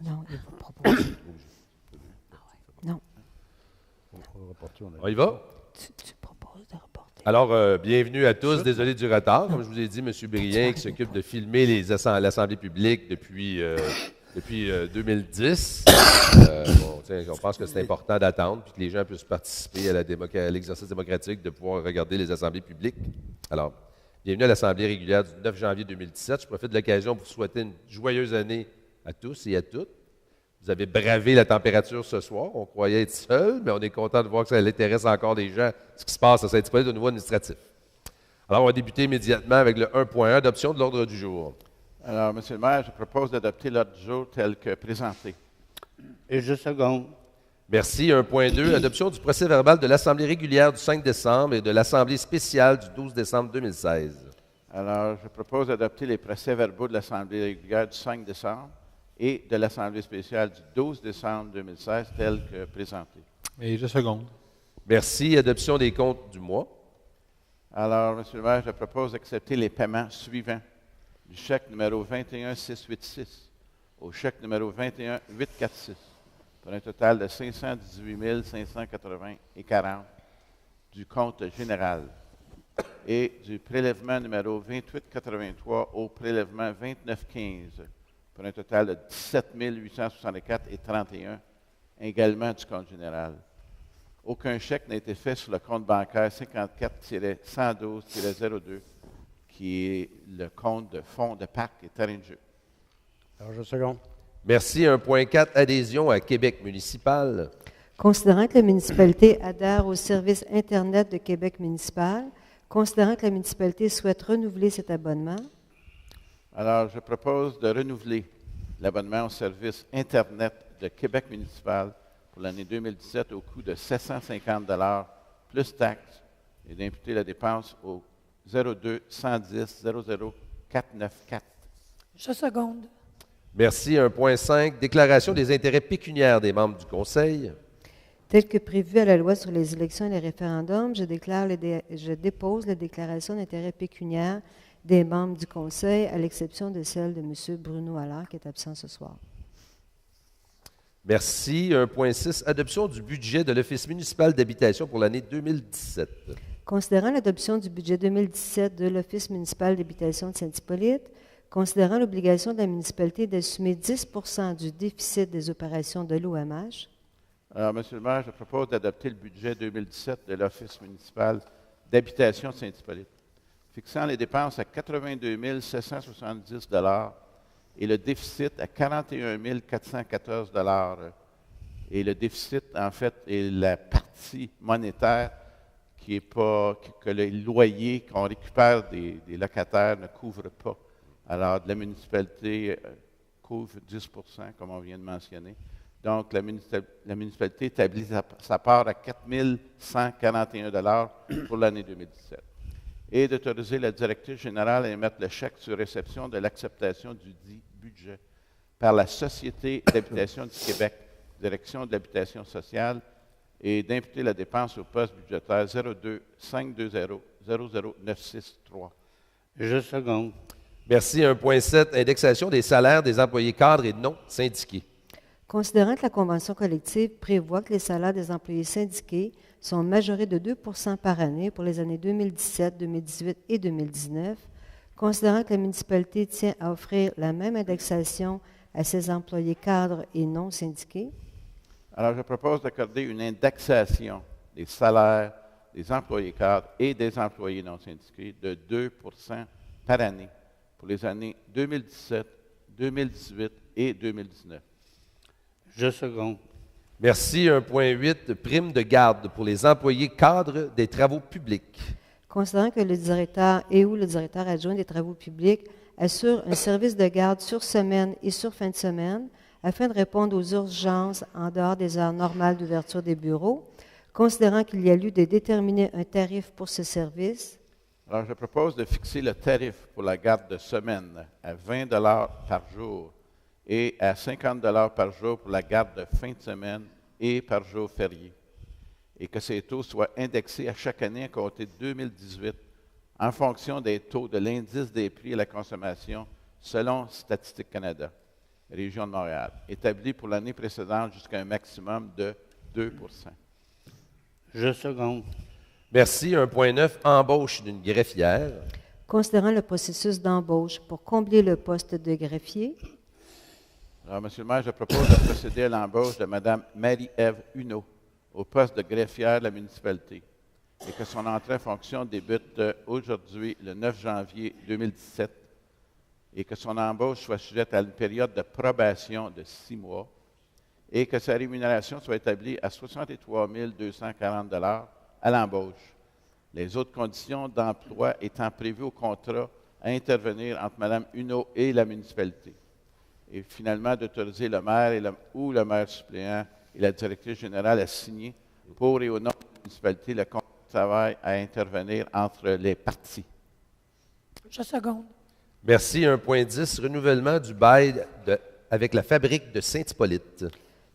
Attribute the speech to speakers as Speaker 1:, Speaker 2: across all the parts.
Speaker 1: Non, il va proposer. Non,
Speaker 2: On y va?
Speaker 1: tu proposes de reporter.
Speaker 2: Alors, bienvenue à tous. Désolé du retard. Comme je vous ai dit, M. Brien, qui s'occupe de filmer l'Assemblée publique depuis 2010. On pense que c'est important d'attendre puis que les gens puissent participer à l'exercice démocratique de pouvoir regarder les assemblées publiques. Alors, bienvenue à l'Assemblée régulière du 9 janvier 2017. Je profite de l'occasion pour vous souhaiter une joyeuse année à tous et à toutes. Vous avez bravé la température ce soir. On croyait être seul, mais on est content de voir que ça intéresse encore des gens, ce qui se passe à Saint-Hippolyte au niveau administratif. Alors, on va débuter immédiatement avec le 1.1, adoption de l'ordre du jour.
Speaker 3: Alors, Monsieur le maire, je propose d'adopter l'ordre du jour tel que présenté.
Speaker 4: Et je seconde.
Speaker 2: Merci. 1.2, adoption du procès-verbal de l'Assemblée régulière du 5 décembre et de l'Assemblée spéciale du 12 décembre 2016.
Speaker 3: Alors, je propose d'adopter les procès-verbaux de l'Assemblée régulière du 5 décembre et de l'Assemblée spéciale du 12 décembre 2016 tels que présentés.
Speaker 5: Et je seconde.
Speaker 2: Merci. Adoption des comptes du mois.
Speaker 3: Alors, Monsieur le maire, je propose d'accepter les paiements suivants du chèque numéro 21686 au chèque numéro 21846 pour un total de 518 580 et 40 du compte général et du prélèvement numéro 2883 au prélèvement 2915 pour un total de 17 864 et 31 également du compte général. Aucun chèque n'a été fait sur le compte bancaire 54-112-02 qui est le compte de fonds de parc et terrain de jeu.
Speaker 4: Alors, je seconde.
Speaker 2: Merci. 1.4, adhésion à Québec municipal.
Speaker 1: Considérant que la municipalité adhère au service Internet de Québec municipal, considérant que la municipalité souhaite renouveler cet abonnement,
Speaker 3: Alors, je propose de renouveler l'abonnement au service Internet de Québec municipal pour l'année 2017 au coût de 750 plus taxes et d'imputer la dépense au 02 110 00 494.
Speaker 6: Je seconde.
Speaker 2: Merci. 1.5, déclaration des intérêts pécuniaires des membres du Conseil.
Speaker 1: tel que prévu à la loi sur les élections et les référendums, je dépose la déclaration d'intérêt pécuniaire des membres du Conseil, à l'exception de celle de M. Bruno Allard, qui est absent ce soir.
Speaker 2: Merci. 1.6, adoption du budget de l'Office municipal d'habitation pour l'année 2017.
Speaker 1: Considérant l'adoption du budget 2017 de l'Office municipal d'habitation de Saint-Hippolyte, considérant l'obligation de la municipalité d'assumer 10 du déficit des opérations de l'OMH,
Speaker 3: Alors, Monsieur le maire, je propose d'adopter le budget 2017 de l'Office municipal d'habitation de Saint-Hippolyte, fixant les dépenses à 82 770 et le déficit à 41 414 Et le déficit, en fait, est la partie monétaire qui est pas, que les loyers qu'on récupère des locataires ne couvrent pas. Alors, la municipalité couvre 10 comme on vient de mentionner. Donc, la municipalité établit sa part à 4 141 pour l'année 2017. Et d'autoriser la directrice générale à émettre le chèque sur réception de l'acceptation du dit budget par la Société d'habitation du Québec, Direction de l'habitation sociale, et d'imputer la dépense au poste budgétaire 02 520 00963.
Speaker 4: Je seconde.
Speaker 2: Merci. 1.7, indexation des salaires des employés cadres et non syndiqués.
Speaker 1: considérant que la Convention collective prévoit que les salaires des employés syndiqués sont majorés de 2 par année pour les années 2017, 2018 et 2019, considérant que la municipalité tient à offrir la même indexation à ses employés cadres et non syndiqués,
Speaker 3: Alors, je propose d'accorder une indexation des salaires des employés cadres et des employés non syndiqués de 2 par année pour les années 2017, 2018 et 2019.
Speaker 4: Je seconde.
Speaker 2: Merci. 1.8, prime de garde pour les employés cadres des travaux publics.
Speaker 1: considérant que le directeur et ou le directeur adjoint des travaux publics assure un service de garde sur semaine et sur fin de semaine afin de répondre aux urgences en dehors des heures normales d'ouverture des bureaux, considérant qu'il y a lieu de déterminer un tarif pour ce service,
Speaker 3: Alors, je propose de fixer le tarif pour la garde de semaine à 20 par jour et à 50 par jour pour la garde de fin de semaine et par jour férié, et que ces taux soient indexés à chaque année à compter de 2018 en fonction des taux de l'indice des prix à la consommation selon Statistique Canada. Région de Montréal, établi pour l'année précédente jusqu'à un maximum de 2
Speaker 4: Je seconde.
Speaker 2: Merci. 1.9, embauche d'une greffière.
Speaker 1: Considérant le processus d'embauche pour combler le poste de greffier,
Speaker 3: Alors, Monsieur le maire, je propose de procéder à l'embauche de Mme Marie-Ève Huneau au poste de greffière de la municipalité et que son entrée en fonction débute aujourd'hui, le 9 janvier 2017, et que son embauche soit sujette à une période de probation de 6 mois et que sa rémunération soit établie à 63 240 à l'embauche. Les autres conditions d'emploi étant prévues au contrat à intervenir entre Mme Huneau et la municipalité. Et finalement, d'autoriser le maire ou le maire suppléant et la directrice générale à signer pour et au nom de la municipalité le contrat de travail à intervenir entre les parties.
Speaker 5: Je seconde.
Speaker 2: Merci. 1.10, renouvellement du bail avec la fabrique de Saint-Hippolyte.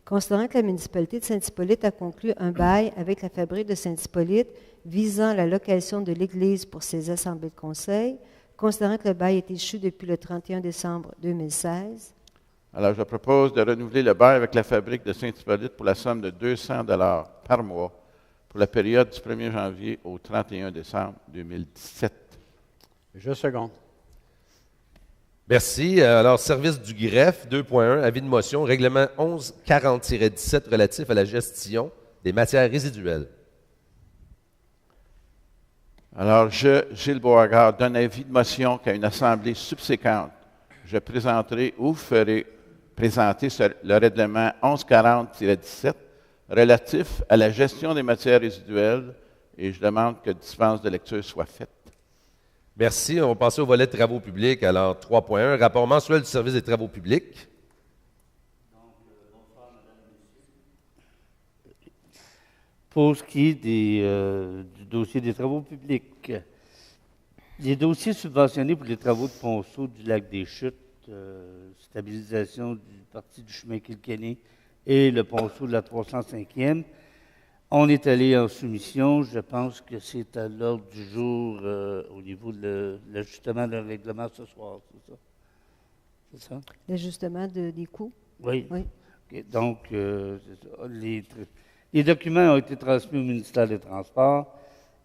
Speaker 1: considérant que la municipalité de Saint-Hippolyte a conclu un bail avec la fabrique de Saint-Hippolyte visant la location de l'Église pour ses assemblées de conseil, considérant que le bail est échu depuis le 31 décembre 2016,
Speaker 3: Alors, je propose de renouveler le bail avec la fabrique de Saint-Hippolyte pour la somme de 200 par mois pour la période du 1er janvier au 31 décembre 2017.
Speaker 4: Je seconde.
Speaker 2: Merci. Alors, service du greffe, 2.1, avis de motion, règlement 1140-17 relatif à la gestion des matières résiduelles.
Speaker 3: Alors, je, Gilles Beauregard, donne avis de motion qu'à une assemblée subséquente, je présenterai ou ferai présenter le règlement 1140-17 relatif à la gestion des matières résiduelles et je demande que dispense de lecture soit faite.
Speaker 2: Merci. On va passer au volet de travaux publics. Alors, 3.1, rapport mensuel du service des travaux publics.
Speaker 4: Pour ce qui est du dossier des travaux publics, les dossiers subventionnés pour les travaux de ponceau du lac des Chutes, stabilisation du parti du chemin Kilkenny et le ponceau de la 305e, on est allé en soumission. Je pense que c'est à l'ordre du jour au niveau de l'ajustement d'un règlement ce soir, c'est ça? C'est ça?
Speaker 1: l'ajustement des coûts.
Speaker 4: Oui.
Speaker 1: Oui.
Speaker 4: OK. Donc, c'est ça. Les documents ont été transmis au ministère des Transports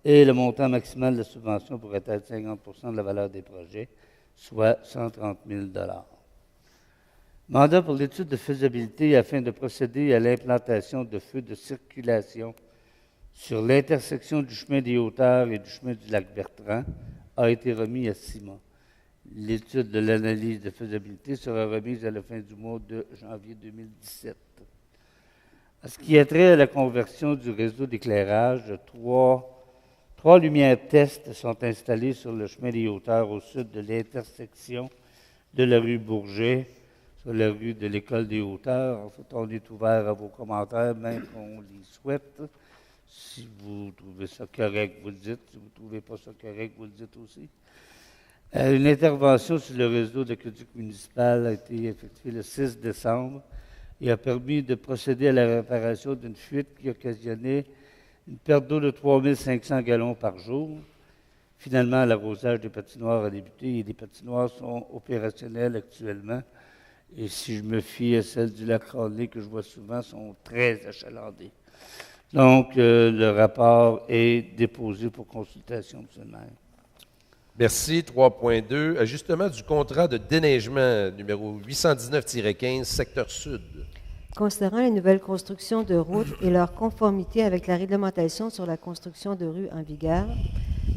Speaker 4: et le montant maximal de la subvention pourrait être 50 de la valeur des projets, soit 130 000 Mandat pour l'étude de faisabilité afin de procéder à l'implantation de feux de circulation sur l'intersection du chemin des Hauteurs et du chemin du lac Bertrand a été remis à Simon. L'étude de l'analyse de faisabilité sera remise à la fin du mois de janvier 2017. À ce qui a trait à la conversion du réseau d'éclairage, trois lumières test sont installées sur le chemin des Hauteurs au sud de l'intersection de la rue Bourget, sur la rue de l'École des Hauteurs. En fait, on est ouvert à vos commentaires, même qu'on les souhaite. Si vous trouvez ça correct, vous le dites. Si vous ne trouvez pas ça correct, vous le dites aussi. Une intervention sur le réseau d'aqueduc municipal a été effectuée le 6 décembre et a permis de procéder à la réparation d'une fuite qui occasionnait une perte d'eau de 3 500 gallons par jour. Finalement, l'arrosage des patinoires a débuté et les patinoires sont opérationnelles actuellement. Et si je me fie à celle du lac Crowley, que je vois souvent, sont très achalandées. Donc, le rapport est déposé pour consultation, M. le maire.
Speaker 2: Merci. 3.2, ajustement du contrat de déneigement numéro 819-15, secteur sud.
Speaker 1: Considérant les nouvelles constructions de routes et leur conformité avec la réglementation sur la construction de rues en vigueur,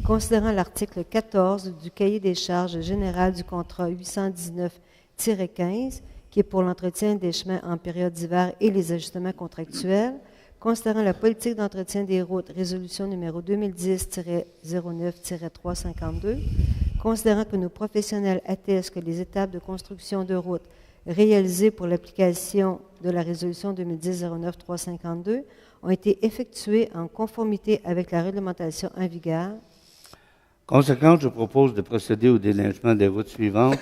Speaker 1: considérant l'article 14 du cahier des charges générales du contrat 819-15, qui est pour l'entretien des chemins en période d'hiver et les ajustements contractuels, considérant la politique d'entretien des routes, résolution numéro 2010-09-352, considérant que nos professionnels attestent que les étapes de construction de routes réalisées pour l'application de la résolution 2010-09-352 ont été effectuées en conformité avec la réglementation en vigueur.
Speaker 4: Conséquent, je propose de procéder au déneigement des routes suivantes,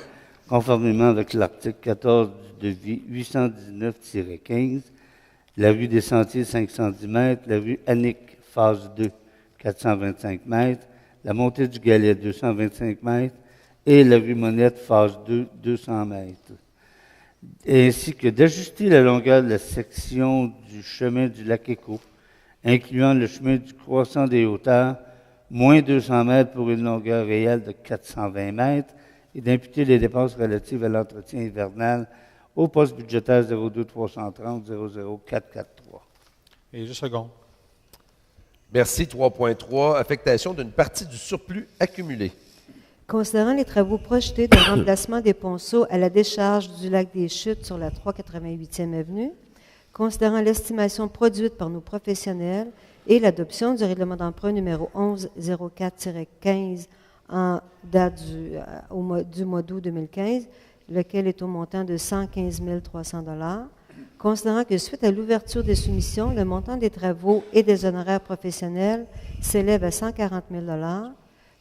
Speaker 4: conformément avec l'article 14 du devis 819-15, la rue des Sentiers, 510 mètres, la rue Annick, phase 2, 425 mètres, la montée du Galet, 225 mètres, et la rue Monette, phase 2, 200 mètres. ainsi que d'ajuster la longueur de la section du chemin du lac Éco, incluant le chemin du croissant des hauteurs, moins 200 mètres pour une longueur réelle de 420 mètres, et d'imputer les dépenses relatives à l'entretien hivernal au poste budgétaire 02-330 00443.
Speaker 6: Et je seconde.
Speaker 2: Merci. 3.3, affectation d'une partie du surplus accumulé.
Speaker 1: Considérant les travaux projetés de remplacement des ponceaux à la décharge du lac des Chutes sur la 388e avenue, considérant l'estimation produite par nos professionnels et l'adoption du règlement d'emprunt numéro 1104-15 en date du mois d'août 2015, lequel est au montant de 115 300 $, considérant que suite à l'ouverture des soumissions, le montant des travaux et des honoraires professionnels s'élève à 140 000 $,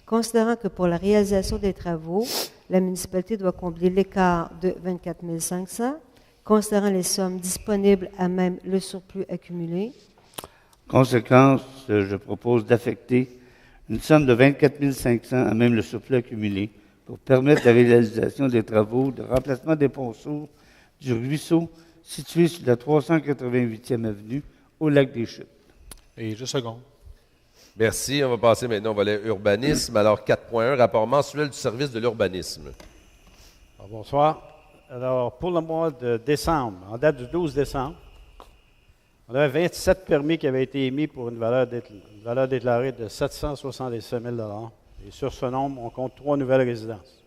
Speaker 1: considérant que pour la réalisation des travaux, la municipalité doit combler l'écart de 24 500, considérant les sommes disponibles à même le surplus accumulé.
Speaker 4: Conséquence, je propose d'affecter une somme de 24 500 à même le surplus accumulé pour permettre la réalisation des travaux de remplacement des ponceaux du ruisseau situé sur la 388e avenue au lac des Chutes.
Speaker 6: Et je seconde.
Speaker 2: Merci. On va passer maintenant au volet urbanisme. Alors, 4.1, rapport mensuel du service de l'urbanisme.
Speaker 7: Alors, bonsoir. Alors, pour le mois de décembre, en date du 12 décembre, on avait 27 permis qui avaient été émis pour une valeur déclarée de 767 000 $. Et sur ce nombre, on compte 3 nouvelles résidences.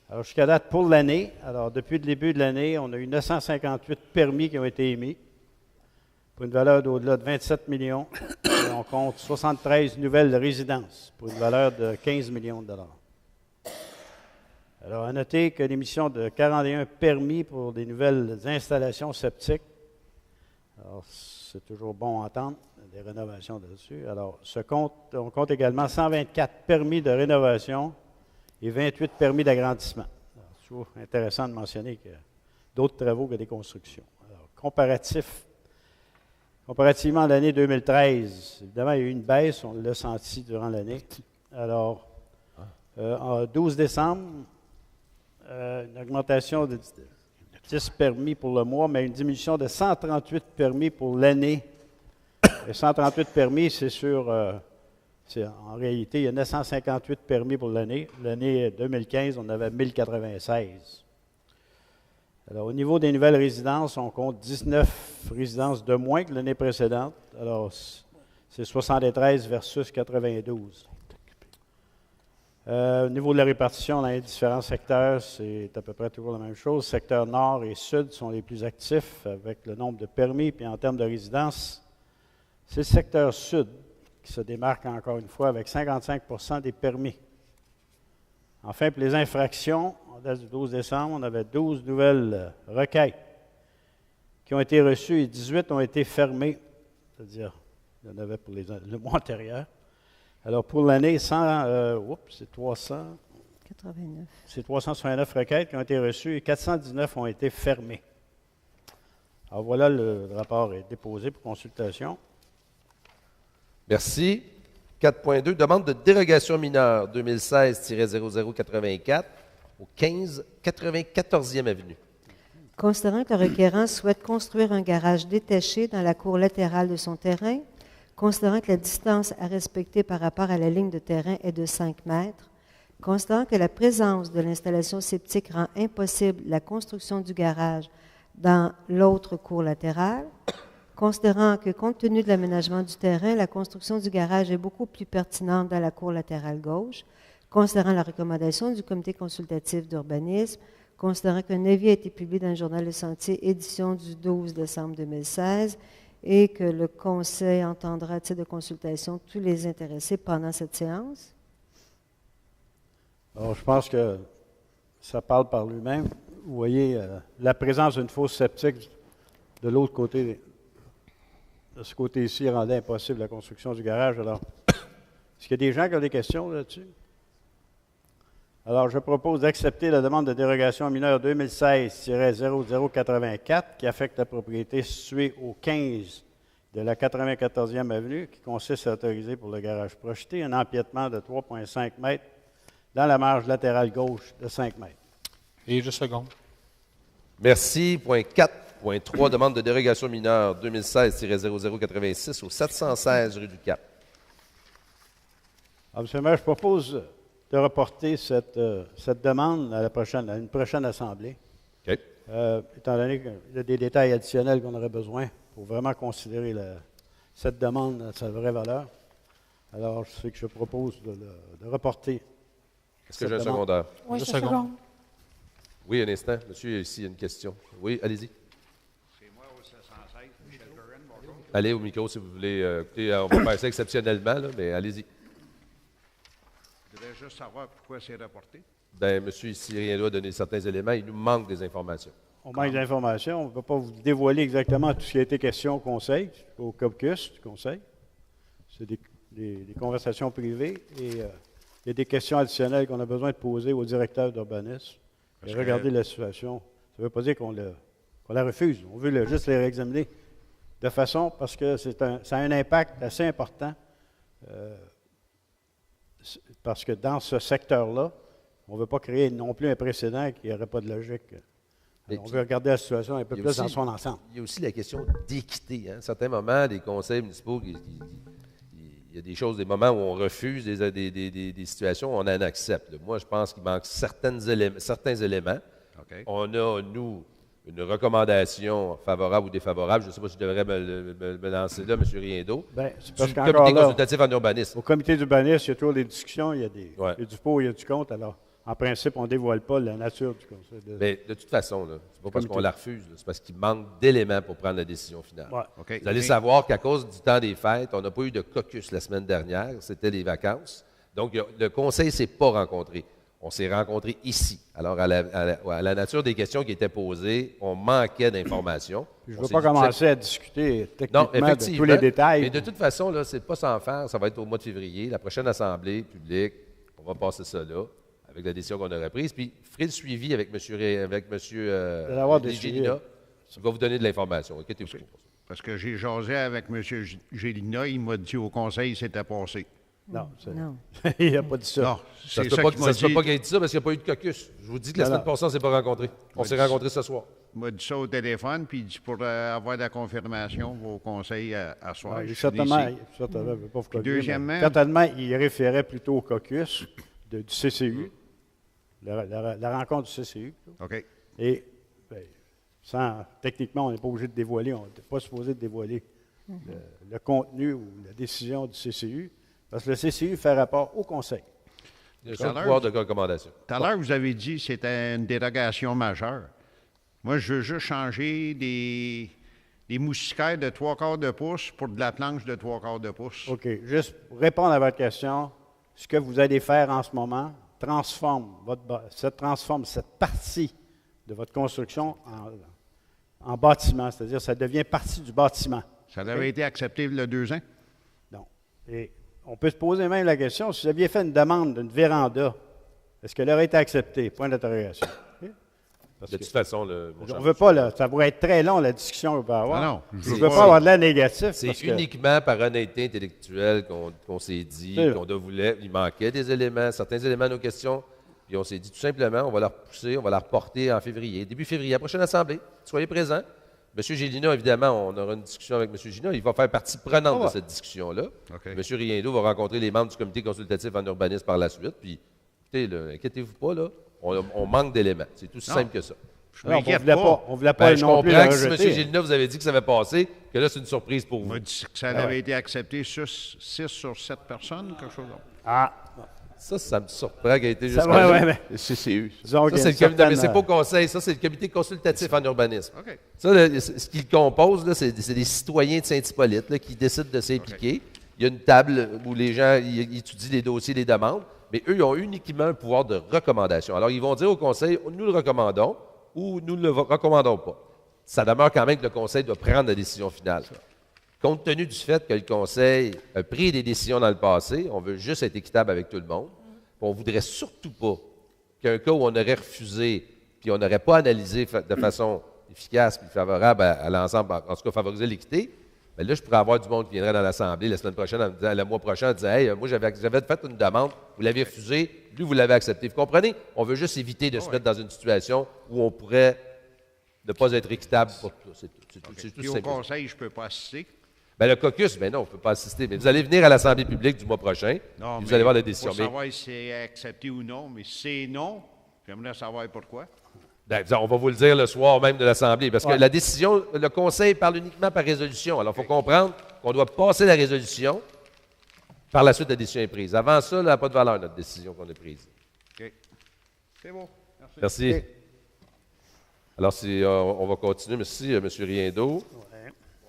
Speaker 7: Alors, jusqu'à date, pour l'année, alors depuis le début de l'année, on a eu 958 permis qui ont été émis pour une valeur d'au-delà de 27 millions. Et on compte 73 nouvelles résidences pour une valeur de 15 millions de dollars. Alors, à noter que l'émission de 41 permis pour des nouvelles installations septiques, alors c'est toujours bon à entendre, des rénovations dessus. Alors, on compte également 124 permis de rénovation et 28 permis d'agrandissement. C'est toujours intéressant de mentionner que d'autres travaux que des constructions. Alors, comparativement à l'année 2013, évidemment, il y a eu une baisse, on l'a senti durant l'année. Alors, en 12 décembre, une augmentation de 10 permis pour le mois, mais une diminution de 138 permis pour l'année. Et 138 permis, en réalité, il y a 958 permis pour l'année. L'année 2015, on avait 1096. Alors, au niveau des nouvelles résidences, on compte 19 résidences de moins que l'année précédente. Alors, c'est 73 versus 92. Au niveau de la répartition dans les différents secteurs, c'est à peu près toujours la même chose. Secteurs nord et sud sont les plus actifs avec le nombre de permis. Puis en termes de résidences, c'est le secteur sud qui se démarque encore une fois avec 55 % des permis. Enfin, pour les infractions, en date du 12 décembre, on avait 12 nouvelles requêtes qui ont été reçues et 18 ont été fermées, c'est-à-dire, il y en avait pour le mois antérieur. Alors, pour l'année, c'est 369 requêtes qui ont été reçues et 419 ont été fermées. Alors, voilà, le rapport est déposé pour consultation.
Speaker 2: Merci. 4.2, demande de dérogation mineure 2016-0084 au 1594e avenue.
Speaker 1: Considérant que le requérant souhaite construire un garage détaché dans la cour latérale de son terrain, considérant que la distance à respecter par rapport à la ligne de terrain est de 5 mètres, considérant que la présence de l'installation septique rend impossible la construction du garage dans l'autre cour latérale, considérant que compte tenu de l'aménagement du terrain, la construction du garage est beaucoup plus pertinente dans la cour latérale gauche, considérant la recommandation du comité consultatif d'urbanisme, considérant qu'un avis a été publié dans le Journal des Sentiers, édition du 12 décembre 2016, et que le Conseil entendra à titre de consultation tous les intéressés pendant cette séance.
Speaker 7: Alors, je pense que ça parle par lui-même. Vous voyez la présence d'une fosse septique de l'autre côté, de ce côté-ci, rendait impossible la construction du garage. Alors, est-ce qu'il y a des gens qui ont des questions là-dessus? Alors, je propose d'accepter la demande de dérogation mineure 2016-0084 qui affecte la propriété située au 15 de la 94e avenue, qui consiste à autoriser pour le garage projeté un empiètement de 3,5 mètres dans la marge latérale gauche de 5 mètres.
Speaker 6: Et je seconde.
Speaker 2: Merci. Point 4. Point 3, demande de dérogation mineure 2016-0086 au 716 rue du Cap.
Speaker 7: Monsieur le maire, je propose de reporter cette demande à une prochaine assemblée.
Speaker 2: OK.
Speaker 7: Étant donné qu'il y a des détails additionnels qu'on aurait besoin pour vraiment considérer cette demande à sa vraie valeur. Alors, c'est que je propose de reporter.
Speaker 2: Est-ce que j'ai un secondaire?
Speaker 5: Oui,
Speaker 6: Je
Speaker 5: je
Speaker 6: seconde.
Speaker 5: seconde.
Speaker 2: Oui, un instant. Monsieur, ici, il y a une question. Oui, allez-y.
Speaker 8: C'est moi au 716, Michel Curran, bonjour.
Speaker 2: Allez au micro si vous voulez. Écoutez, on va faire ça exceptionnellement, là, mais allez-y.
Speaker 8: Je voudrais juste savoir pourquoi c'est reporté.
Speaker 2: Ben, monsieur, ici, rien doit donner certains éléments. Il nous manque des informations.
Speaker 7: On manque d'informations. On ne peut pas vous dévoiler exactement tout ce qui a été question au Conseil, au caucus du Conseil. C'est des conversations privées et il y a des questions additionnelles qu'on a besoin de poser au directeur d'urbanisme. Et regarder la situation. Ça ne veut pas dire qu'on la refuse. On veut juste les réexaminer de façon, parce que ça a un impact assez important, parce que dans ce secteur-là, on ne veut pas créer non plus un précédent qui n'aurait pas de logique.
Speaker 2: Et
Speaker 7: On
Speaker 2: puis,
Speaker 7: veut regarder la situation un peu
Speaker 2: il y a
Speaker 7: plus
Speaker 2: aussi-
Speaker 7: dans son ensemble.
Speaker 2: Il y a aussi la question d'équité. Hein. À certains moments, les conseils municipaux, il y a des choses, des moments où on refuse des situations, on en accepte. Moi, je pense qu'il manque certains éléments.
Speaker 8: OK.
Speaker 2: On a, nous, une recommandation favorable ou défavorable. Je ne sais pas si je devrais me lancer là, M. Riendo.
Speaker 7: Ben, c'est parce
Speaker 2: Du
Speaker 7: qu'encore
Speaker 2: comité
Speaker 7: là,
Speaker 2: consultatif en urbanisme.
Speaker 7: au comité d'urbanisme, il y a toujours des discussions, il y a du pour, il y a du contre. Alors, en principe, on ne dévoile pas la nature du conseil.
Speaker 2: Mais de toute façon, là, c'est pas parce
Speaker 7: Comité.
Speaker 2: qu'on la refuse, là, c'est parce qu'il manque d'éléments pour prendre la décision finale.
Speaker 7: Ouais.
Speaker 8: OK.
Speaker 2: Vous allez savoir qu'à cause du temps des fêtes, on n'a pas eu de caucus la semaine dernière, c'était les vacances. Donc, le conseil ne s'est pas rencontré. On s'est rencontrés ici. Alors, à la nature des questions qui étaient posées, on manquait d'informations.
Speaker 7: Je ne
Speaker 2: On
Speaker 7: veux
Speaker 2: s'est
Speaker 7: pas
Speaker 2: dit,
Speaker 7: commencer à discuter
Speaker 2: non,
Speaker 7: techniquement de
Speaker 2: effectivement.
Speaker 7: tous les détails.
Speaker 2: Mais de toute façon, là, c'est pas sans faire. Ça va être au mois de février. La prochaine assemblée publique, on va passer ça là, avec la décision qu'on aurait prise. Puis, ferez le suivi avec
Speaker 7: l'avoir
Speaker 2: M.
Speaker 7: des
Speaker 2: Gélina. Il va vous donner de l'information. Inquiétez-vous pas pour ça.
Speaker 8: Parce que j'ai jasé avec M. Gélina, il m'a dit au conseil c'était passé.
Speaker 7: Non,
Speaker 1: Non.
Speaker 7: il n'a pas dit ça.
Speaker 8: Non,
Speaker 2: Ça
Speaker 8: c'est
Speaker 2: ne
Speaker 8: ça
Speaker 2: peut
Speaker 8: qu'il m'a
Speaker 2: pas qu'il
Speaker 8: dit.
Speaker 2: ait dit ça parce qu'il n'y a pas eu de caucus. Je vous dis que la
Speaker 7: Non,
Speaker 2: semaine
Speaker 7: non.
Speaker 2: passée, on ne s'est pas rencontrés. On s'est rencontrés ce soir.
Speaker 8: Il m'a dit ça au téléphone, puis il dit pour avoir de la confirmation au conseil à soir.
Speaker 7: Ouais,
Speaker 8: je suis
Speaker 7: certainement,
Speaker 8: ici.
Speaker 7: je ne veux pas vous copier,
Speaker 8: deuxièmement-
Speaker 7: mais certainement, il référait plutôt au caucus du CCU, la rencontre du CCU.
Speaker 8: OK.
Speaker 7: Et techniquement, on n'est pas obligé de dévoiler, on n'est pas supposé de dévoiler le contenu ou la décision du CCU, parce que le CCU fait rapport au Conseil.
Speaker 2: Il y a
Speaker 8: Tout à
Speaker 2: un
Speaker 8: l'heure,
Speaker 2: pouvoir de recommandation.
Speaker 8: Tout à l'heure, vous avez dit que c'était une dérogation majeure. Moi, je veux juste changer des moustiquaires de 3/4 de pouce pour de la planche de 3/4 de pouce.
Speaker 7: OK. Juste pour répondre à votre question, ce que vous allez faire en ce moment transforme cette partie de votre construction en bâtiment, c'est-à-dire ça devient partie du bâtiment.
Speaker 8: Ça avait été accepté il y a 2 ans.
Speaker 7: Donc, et on peut se poser même la question, si vous aviez fait une demande d'une véranda, est-ce qu'elle aurait été acceptée? Point d'interrogation. OK? Parce
Speaker 2: De
Speaker 7: que
Speaker 2: toute façon, mon
Speaker 7: on
Speaker 2: cher
Speaker 7: ne veut pas, là, ça pourrait être très long, la discussion qu'on peut avoir.
Speaker 8: Ah non,
Speaker 7: je
Speaker 8: je
Speaker 7: ne
Speaker 8: veux
Speaker 7: veux
Speaker 8: pas-
Speaker 7: pas avoir de l'air négatif.
Speaker 2: c'est
Speaker 7: parce que-
Speaker 2: uniquement par honnêteté intellectuelle qu'on s'est dit,
Speaker 7: C'est
Speaker 2: qu'on voulait. Il manquait des éléments, certains éléments à nos questions. Puis on s'est dit tout simplement, on va la repousser, on va la reporter en février, début février, à la prochaine assemblée. Soyez présents. M. Gélina, évidemment, on aura une discussion avec M. Gélina. Il va faire partie prenante de cette discussion-là.
Speaker 8: OK.
Speaker 2: M. Riendo va rencontrer les membres du comité consultatif en urbanisme par la suite. Puis, écoutez, là, inquiétez-vous pas, là, on manque d'éléments. C'est tout aussi
Speaker 8: Non.
Speaker 2: simple que ça.
Speaker 8: Je
Speaker 7: Alors,
Speaker 8: m'inquiète
Speaker 7: on ne voulait pas
Speaker 2: Ben, je
Speaker 7: non plus
Speaker 2: comprends
Speaker 7: la
Speaker 2: que si M.
Speaker 7: rejeter.
Speaker 2: Gélina vous avait dit que ça avait passé, que là, c'est une surprise pour
Speaker 8: Il
Speaker 2: vous.
Speaker 8: m'a dit que ça avait été accepté 6 sur 7 personnes, quelque chose comme ça.
Speaker 2: Ça me surprend qu'elle ait été
Speaker 7: Ça,
Speaker 2: jusqu'à là.
Speaker 7: ouais.
Speaker 3: Le CCU.
Speaker 7: Disons
Speaker 2: Ça,
Speaker 7: qu'il y a
Speaker 2: c'est
Speaker 7: une
Speaker 2: le comité, mais c'est
Speaker 7: certaine,
Speaker 2: pas au conseil, ça, c'est le comité consultatif en urbanisme.
Speaker 8: OK.
Speaker 2: Ça, là, ce qui le compose, là, c'est des citoyens de Saint-Hippolyte là, qui décident de s'impliquer. Il y a une table où les gens ils étudient les dossiers, les demandes, mais eux, ils ont uniquement un pouvoir de recommandation. Alors, ils vont dire au conseil, nous le recommandons ou nous ne le recommandons pas. Ça demeure quand même que le conseil doit prendre la décision finale. Compte tenu du fait que le conseil a pris des décisions dans le passé, on veut juste être équitable avec tout le monde. On ne voudrait surtout pas qu'un cas où on aurait refusé, puis on n'aurait pas analysé de façon efficace et favorable à l'ensemble, en tout cas favoriser l'équité, bien là, je pourrais avoir du monde qui viendrait dans l'Assemblée la semaine prochaine, le mois prochain, en disant « Hey, moi, j'avais fait une demande, vous l'avez refusée, lui, vous l'avez acceptée. » Vous comprenez? On veut juste éviter de se mettre dans une situation où on pourrait ne pas être équitable pour tous. C'est tout. C'est
Speaker 8: OK.
Speaker 2: tout
Speaker 8: Puis au
Speaker 2: simple.
Speaker 8: conseil, je ne peux pas assister.
Speaker 2: Ben, le caucus, ben non, on ne peut pas assister. Mais vous allez venir à l'Assemblée publique du mois prochain.
Speaker 8: Non,
Speaker 2: Puis vous
Speaker 8: mais
Speaker 2: allez voir la décision.
Speaker 8: pour savoir si c'est accepté ou non. Mais si c'est non, j'aimerais savoir pourquoi.
Speaker 2: Ben, on va vous le dire le soir même de l'Assemblée. Parce que la décision, le Conseil parle uniquement par résolution. Alors, il faut comprendre qu'on doit passer la résolution. Par la suite, la décision est prise. Avant ça, elle n'a pas de valeur, notre décision qu'on a prise.
Speaker 8: OK. C'est bon. Merci.
Speaker 2: Merci. Alors, on va continuer. Merci, M. Riendo.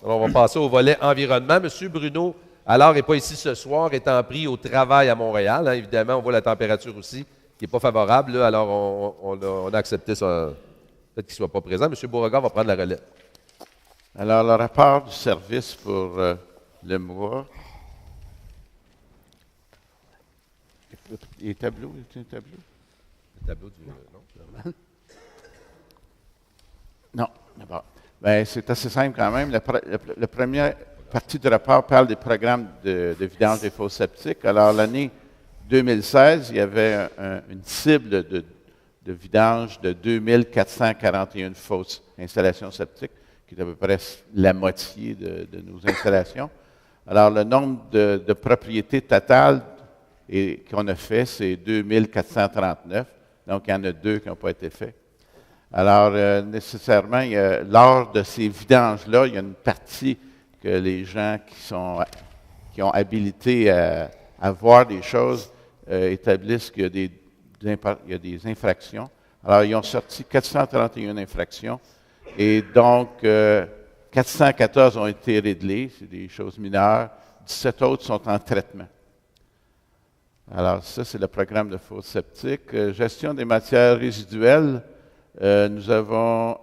Speaker 2: Alors, on va passer au volet environnement. M. Bruno Allard n'est pas ici ce soir, étant pris au travail à Montréal. Hein, évidemment, on voit la température aussi qui n'est pas favorable. Là, alors, on a accepté ça. Peut-être qu'il ne soit pas présent. M. Beauregard va prendre la relève.
Speaker 3: Alors, le rapport du service pour le mois. Les tableaux, y a un tableau?
Speaker 2: Le tableau du... non?
Speaker 3: Non, d'abord. Bien, c'est assez simple quand même. La première partie du rapport parle des programmes de vidange des fosses septiques. Alors, l'année 2016, il y avait une cible de vidange de 2441 fosses installations septiques, qui est à peu près la moitié de nos installations. Alors, le nombre de propriétés totales qu'on a fait, c'est 2439. Donc, il y en a 2 qui n'ont pas été faits. Alors, nécessairement, lors de ces vidanges-là, il y a une partie que les gens qui ont habilité à voir des choses établissent qu'il y a des infractions. Alors, ils ont sorti 431 infractions et donc 414 ont été réglées, c'est des choses mineures. 17 autres sont en traitement. Alors, ça, c'est le programme de fosses septiques. Gestion des matières résiduelles. Nous avons,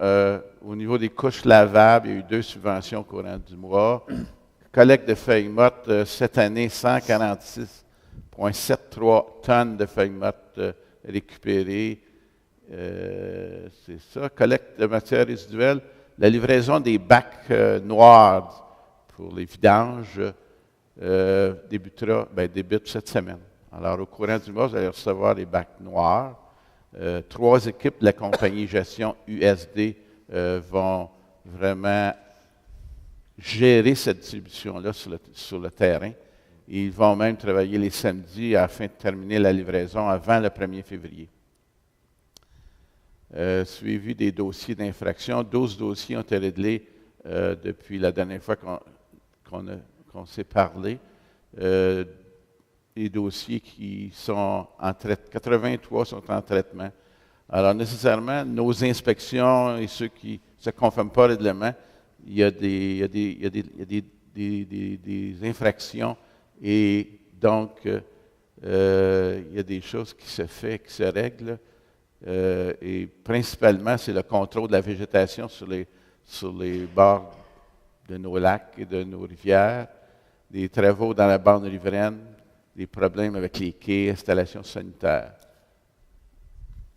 Speaker 3: au niveau des couches lavables, il y a eu 2 subventions au courant du mois. Collecte de feuilles mortes, cette année, 146,73 tonnes de feuilles mortes récupérées. C'est ça. Collecte de matières résiduelles. La livraison des bacs noirs pour les vidanges débute cette semaine. Alors, au courant du mois, vous allez recevoir les bacs noirs. 3 équipes de la compagnie gestion USD vont vraiment gérer cette distribution-là sur le terrain. Ils vont même travailler les samedis afin de terminer la livraison avant le 1er février. Suivi des dossiers d'infraction. 12 dossiers ont été réglés depuis la dernière fois qu'on s'est parlé. Les dossiers qui sont en traitement, 83 sont en traitement. Alors, nécessairement, nos inspections et ceux qui ne se conforment pas au règlement, il y a des infractions et donc, il y a des choses qui se font, qui se règlent. Et principalement, c'est le contrôle de la végétation sur les bords de nos lacs et de nos rivières, des travaux dans la bande riveraine, des problèmes avec les quais, installations sanitaires.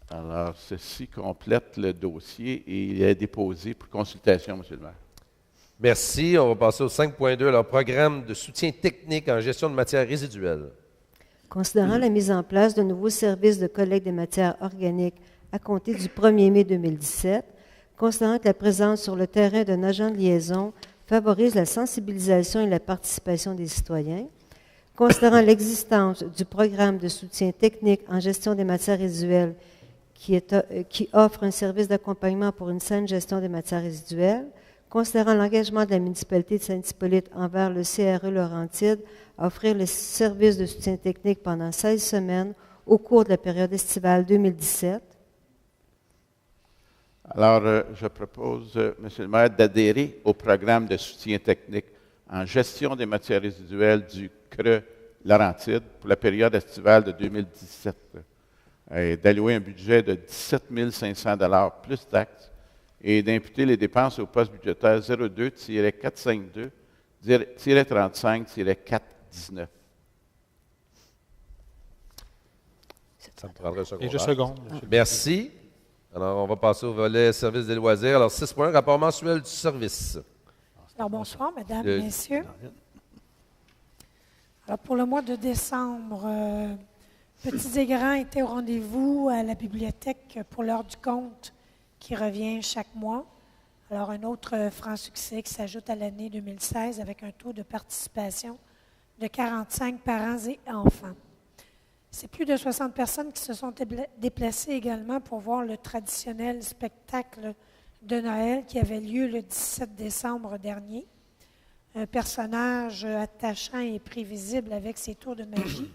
Speaker 3: Alors, ceci complète le dossier et il est déposé pour consultation, M. le maire.
Speaker 2: Merci. On va passer au 5.2, alors programme de soutien technique en gestion de matières résiduelles.
Speaker 1: Considérant la mise en place de nouveaux services de collecte des matières organiques à compter du 1er mai 2017, considérant que la présence sur le terrain d'un agent de liaison favorise la sensibilisation et la participation des citoyens, considérant l'existence du programme de soutien technique en gestion des matières résiduelles qui offre un service d'accompagnement pour une saine gestion des matières résiduelles, considérant l'engagement de la municipalité de Saint-Hippolyte envers le CRE Laurentide à offrir le service de soutien technique pendant 16 semaines au cours de la période estivale 2017.
Speaker 3: Alors, je propose, M. le maire, d'adhérer au programme de soutien technique en gestion des matières résiduelles du CRE Laurentide pour la période estivale de 2017 et d'allouer un budget de 17 500 $ plus taxes et d'imputer les dépenses au poste budgétaire 02-452-35-419.
Speaker 2: Ça me prendra un second.
Speaker 6: Et je seconde.
Speaker 2: Merci. Alors, on va passer au volet service des loisirs. Alors, 6.1, rapport mensuel du service.
Speaker 5: Alors, bonsoir, mesdames, messieurs. Alors, pour le mois de décembre, Petits et Grands étaient au rendez-vous à la bibliothèque pour l'heure du compte qui revient chaque mois. Alors, un autre franc succès qui s'ajoute à l'année 2016 avec un taux de participation de 45 parents et enfants. C'est plus de 60 personnes qui se sont déplacées également pour voir le traditionnel spectacle de Noël qui avait lieu le 17 décembre dernier. Un personnage attachant et prévisible avec ses tours de magie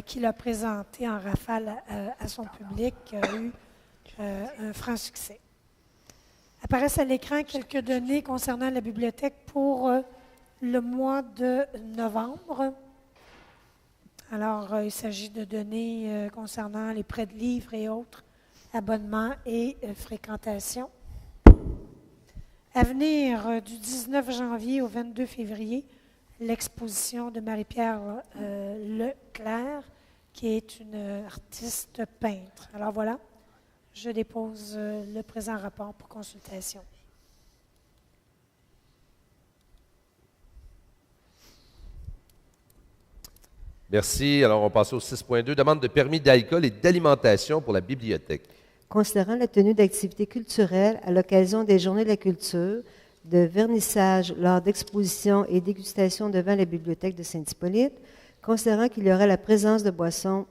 Speaker 5: qu'il a présenté en rafale à son public a eu un franc succès. Apparaissent à l'écran quelques données concernant la bibliothèque pour le mois de novembre. Alors, il s'agit de données concernant les prêts de livres et autres, abonnements et fréquentation. À venir du 19 janvier au 22 février, l'exposition de Marie-Pierre Leclerc, qui est une artiste peintre. Alors voilà, je dépose le présent rapport pour consultation.
Speaker 2: Merci. Alors, on passe au 6.2, demande de permis d'alcool et d'alimentation pour la bibliothèque.
Speaker 1: Considérant la tenue d'activités culturelles à l'occasion des Journées de la culture, de vernissage lors d'expositions et dégustations devant la bibliothèque de Saint-Hippolyte, considérant qu'il y aurait la présence de boissons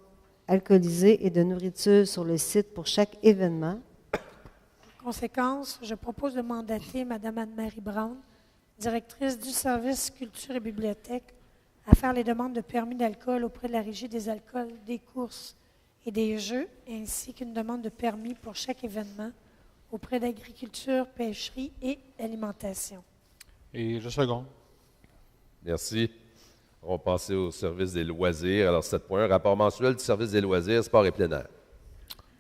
Speaker 1: alcoolisées et de nourriture sur le site pour chaque événement.
Speaker 5: En conséquence, je propose de mandater Mme Anne-Marie Brown, directrice du service culture et bibliothèque, à faire les demandes de permis d'alcool auprès de la Régie des alcools, des courses et des jeux, ainsi qu'une demande de permis pour chaque événement auprès d'agriculture, pêcherie et alimentation.
Speaker 6: Et je seconde.
Speaker 2: Merci. On va passer au service des loisirs. Alors, 7.1, rapport mensuel du service des loisirs, sport et plein air.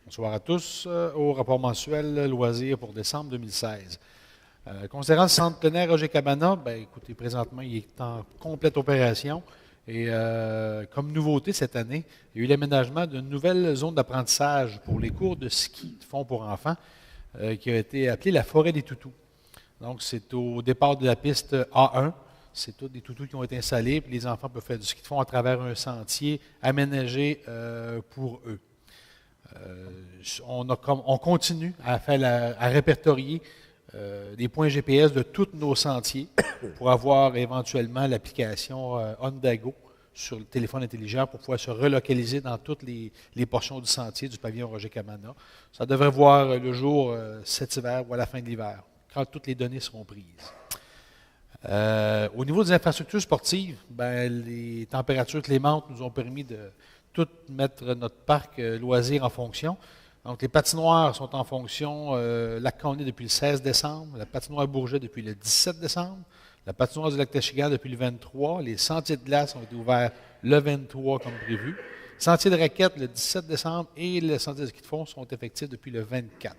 Speaker 6: Bonsoir à tous. Au rapport mensuel loisirs pour décembre 2016. Considérant le centre plein air Roger Cabana, écoutez, présentement, il est en complète opération. Et comme nouveauté cette année, il y a eu l'aménagement d'une nouvelle zone d'apprentissage pour les cours de ski de fond pour enfants qui a été appelée la forêt des toutous. Donc, c'est au départ de la piste A1. C'est tous des toutous qui ont été installés, puis les enfants peuvent faire du ski de fond à travers un sentier aménagé pour eux. On continue à répertorier des points GPS de tous nos sentiers pour avoir éventuellement l'application Ondago sur le téléphone intelligent pour pouvoir se relocaliser dans toutes les portions du sentier du pavillon Roger Cabana. Ça devrait voir le jour cet hiver ou à la fin de l'hiver, quand toutes les données seront prises. Au niveau des infrastructures sportives, les températures clémentes nous ont permis de tout mettre notre parc loisirs en fonction. Donc, les patinoires sont en fonction, Lac-Conné depuis le 16 décembre, la patinoire Bourget depuis le 17 décembre, la patinoire du Lac-Tachigan depuis le 23, les sentiers de glace ont été ouverts le 23 comme prévu, sentier de raquettes le 17 décembre et le sentier de ski de fond sont effectifs depuis le 24.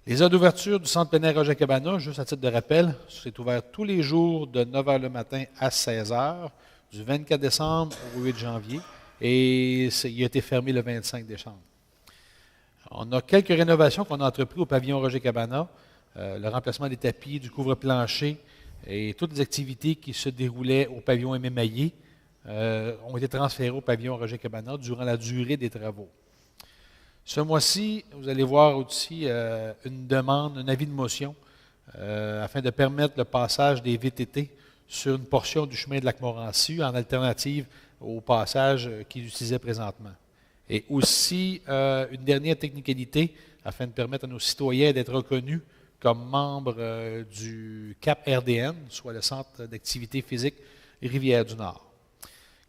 Speaker 6: Les heures d'ouverture du centre plein air Roger Cabana, juste à titre de rappel, c'est ouvert tous les jours de 9h le matin à 16h, du 24 décembre au 8 janvier, et il a été fermé le 25 décembre. On a quelques rénovations qu'on a entreprises au pavillon Roger Cabana, le remplacement des tapis, du couvre-plancher et toutes les activités qui se déroulaient au pavillon Aimé Maillé ont été transférées au pavillon Roger Cabana durant la durée des travaux. Ce mois-ci, vous allez voir aussi une demande, un avis de motion afin de permettre le passage des VTT sur une portion du chemin de Lac-Morancy en alternative au passage qu'ils utilisaient présentement. Et aussi, une dernière technicalité afin de permettre à nos citoyens d'être reconnus comme membres du CAP RDN, soit le Centre d'activité physique Rivière-du-Nord.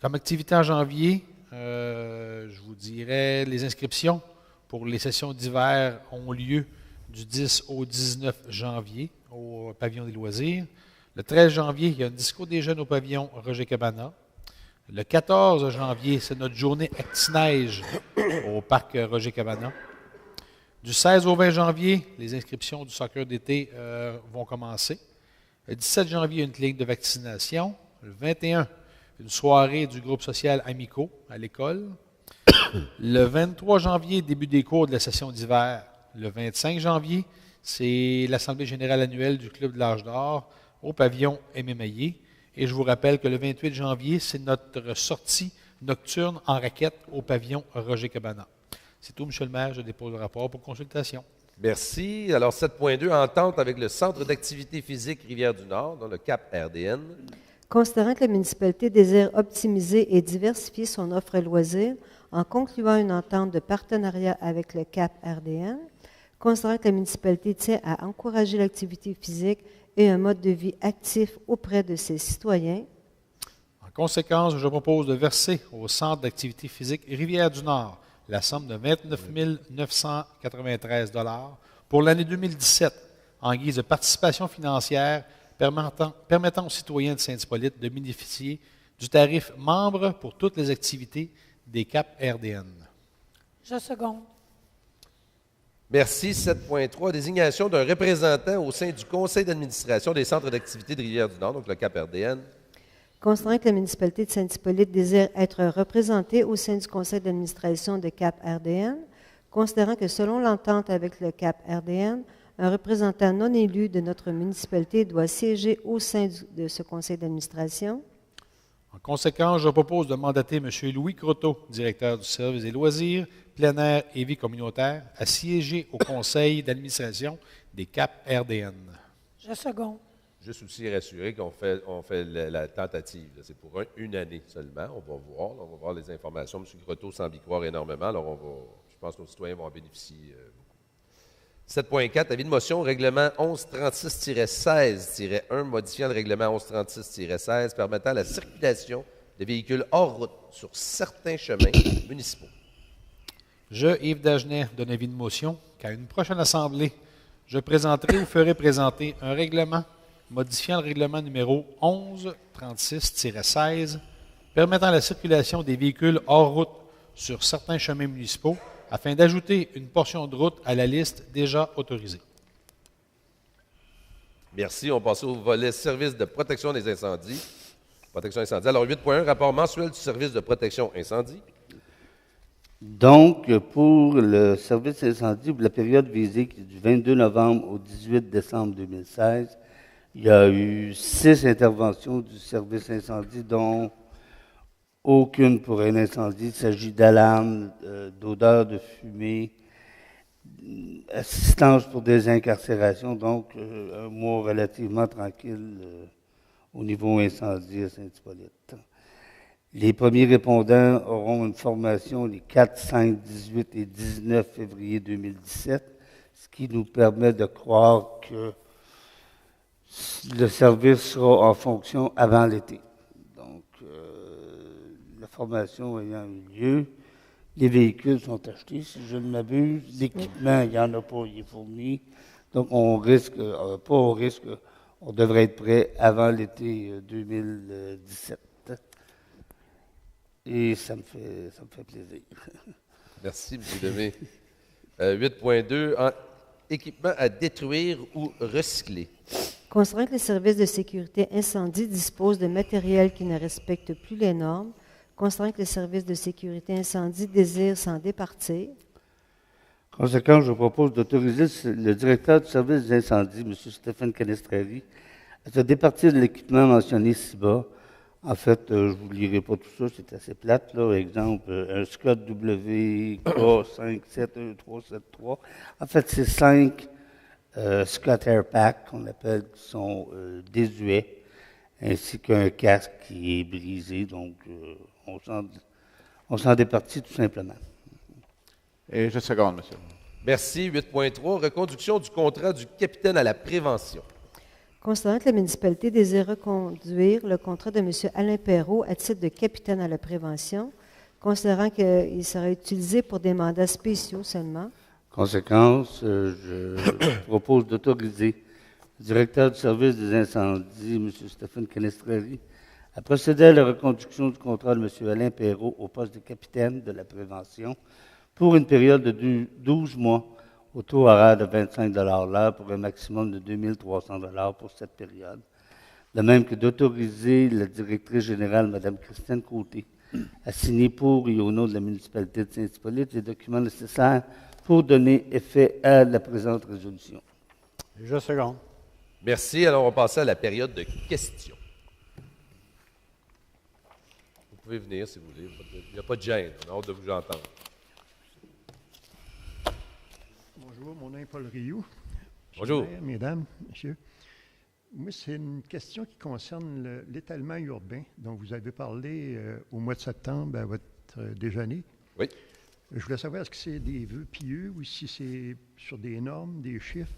Speaker 6: Comme activité en janvier, je vous dirais, les inscriptions pour les sessions d'hiver ont lieu du 10 au 19 janvier au pavillon des loisirs. Le 13 janvier, il y a un discours des jeunes au pavillon Roger Cabana. Le 14 janvier, c'est notre journée Actineige au parc Roger Cabana. Du 16 au 20 janvier, les inscriptions du soccer d'été vont commencer. Le 17 janvier, il y a une clinique de vaccination. Le 21, une soirée du groupe social Amico à l'école. Le 23 janvier, début des cours de la session d'hiver. Le 25 janvier, c'est l'Assemblée générale annuelle du Club de l'Âge d'Or au pavillon Aimé Maillé. Et je vous rappelle que le 28 janvier, c'est notre sortie nocturne en raquette au pavillon Roger Cabana. C'est tout, M. le maire. Je dépose le rapport pour consultation.
Speaker 2: Merci. Alors, 7.2, entente avec le Centre d'activité physique Rivière-du-Nord, dans le CAP RDN.
Speaker 1: Considérant que la municipalité désire optimiser et diversifier son offre loisirs en concluant une entente de partenariat avec le CAP RDN, considérant que la municipalité tient à encourager l'activité physique et un mode de vie actif auprès de ses citoyens,
Speaker 6: En conséquence, je propose de verser au Centre d'activité physique Rivière-du-Nord la somme de 29 993 $ pour l'année 2017 en guise de participation financière permettant aux citoyens de Saint-Hippolyte de bénéficier du tarif membre pour toutes les activités des CAP RDN.
Speaker 5: Je seconde.
Speaker 2: Merci. 7.3, désignation d'un représentant au sein du conseil d'administration des centres d'activité de Rivière-du-Nord, donc le CAP RDN.
Speaker 1: considérant que la municipalité de Saint-Hippolyte désire être représentée au sein du conseil d'administration de CAP RDN, considérant que selon l'entente avec le CAP RDN, un représentant non élu de notre municipalité doit siéger au sein de ce conseil d'administration.
Speaker 6: En conséquence, je propose de mandater M. Louis Croteau, directeur du service des loisirs, plein air et vie communautaire, à siéger au conseil d'administration des CAP RDN.
Speaker 5: Je seconde.
Speaker 2: Juste aussi rassurer qu'on fait la tentative. là. C'est pour une année seulement. On va voir les informations. M. Croteau semble y croire énormément. Alors, je pense que nos citoyens vont en bénéficier beaucoup. 7.4, avis de motion, règlement 1136-16-1, modifiant le règlement 1136-16, permettant la circulation de véhicules hors route sur certains chemins municipaux.
Speaker 6: Je, Yves Dagenet, donne avis de motion qu'à une prochaine assemblée, je présenterai ou ferai présenter un règlement modifiant le règlement numéro 1136-16, permettant la circulation des véhicules hors route sur certains chemins municipaux, afin d'ajouter une portion de route à la liste déjà autorisée.
Speaker 2: Merci. On passe au volet service de protection des incendies. Protection incendie. Alors, 8.1, rapport mensuel du service de protection incendie.
Speaker 4: Donc, pour le service incendie, pour la période visée qui est du 22 novembre au 18 décembre 2016, il y a eu 6 interventions du service incendie, dont aucune pour un incendie. Il s'agit d'alarmes, d'odeurs de fumée, assistance pour des incarcérations, donc un mois relativement tranquille au niveau incendie à Saint-Hippolyte. Les premiers répondants auront une formation les 4, 5, 18 et 19 février 2017, ce qui nous permet de croire que le service sera en fonction avant l'été. Donc, la formation ayant eu lieu, les véhicules sont achetés, si je ne m'abuse. L'équipement, il n'y en a pas, il est fourni. Donc, on devrait être prêt avant l'été 2017. Et ça me fait plaisir.
Speaker 2: Merci, M. Lemay. 8.2, équipement à détruire ou recycler.
Speaker 1: Considérant que les services de sécurité incendie disposent de matériel qui ne respecte plus les normes, considérant que les services de sécurité incendie désirent s'en départir.
Speaker 4: Conséquent, je propose d'autoriser le directeur du service des incendies, M. Stéphane Canestrari, à se départir de l'équipement mentionné ci-bas. En fait, je ne vous lirai pas tout ça, c'est assez plate. Là. Exemple, un Scott WK5717373. En fait, c'est 5 Scott Air Pack qu'on appelle, qui sont désuets, ainsi qu'un casque qui est brisé. Donc, on s'en départit tout simplement.
Speaker 3: Et je seconde, monsieur.
Speaker 2: Merci. 8.3, reconduction du contrat du capitaine à la prévention.
Speaker 1: Considérant que la municipalité désire reconduire le contrat de M. Alain Perrault à titre de capitaine à la prévention, considérant qu'il sera utilisé pour des mandats spéciaux seulement.
Speaker 4: Conséquence, je propose d'autoriser le directeur du service des incendies, M. Stéphane Canestrari, à procéder à la reconduction du contrat de M. Alain Perrault au poste de capitaine de la prévention pour une période de 12 mois au taux horaire de 25 $ l'heure pour un maximum de 2 300 $ pour cette période. De même que d'autoriser la directrice générale, Mme Christiane Côté, à signer pour et au nom de la municipalité de Saint-Hippolyte les documents nécessaires pour donner effet à la présente résolution.
Speaker 7: Je seconde.
Speaker 2: Merci. Alors, on va passer à la période de questions. Vous pouvez venir si vous voulez. Il n'y a pas de gêne. On a hâte de vous entendre.
Speaker 9: Bonjour, mon nom est Paul Rioux.
Speaker 2: Bonjour.
Speaker 9: Maire, mesdames, messieurs. Moi, c'est une question qui concerne l'étalement urbain dont vous avez parlé au mois de septembre à votre déjeuner.
Speaker 2: Oui.
Speaker 9: Je voulais savoir, est-ce que c'est des vœux pieux ou si c'est sur des normes, des chiffres,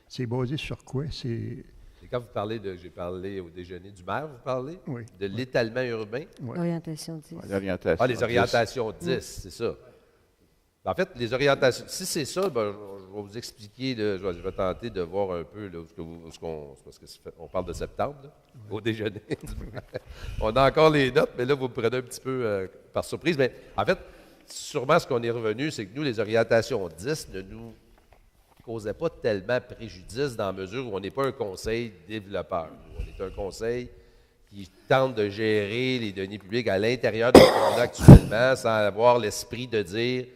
Speaker 9: c'est basé sur quoi?
Speaker 2: Et quand vous parlez j'ai parlé au déjeuner du maire, vous parlez?
Speaker 9: Oui.
Speaker 2: De l'étalement urbain?
Speaker 9: Ouais.
Speaker 1: Orientation 10.
Speaker 3: L'orientation.
Speaker 2: Ah, les orientations 10, c'est ça. En fait, les orientations, si c'est ça, ben, je vais vous expliquer, là, je vais tenter de voir un peu là, parce qu'on parle de septembre, là, au déjeuner. On a encore les notes, mais là, vous me prenez un petit peu par surprise. Mais en fait, sûrement ce qu'on est revenu, c'est que nous, les orientations 10 ne nous causaient pas tellement préjudice dans la mesure où on n'est pas un conseil développeur. On est un conseil qui tente de gérer les deniers publics à l'intérieur de ce qu'on a actuellement sans avoir l'esprit de dire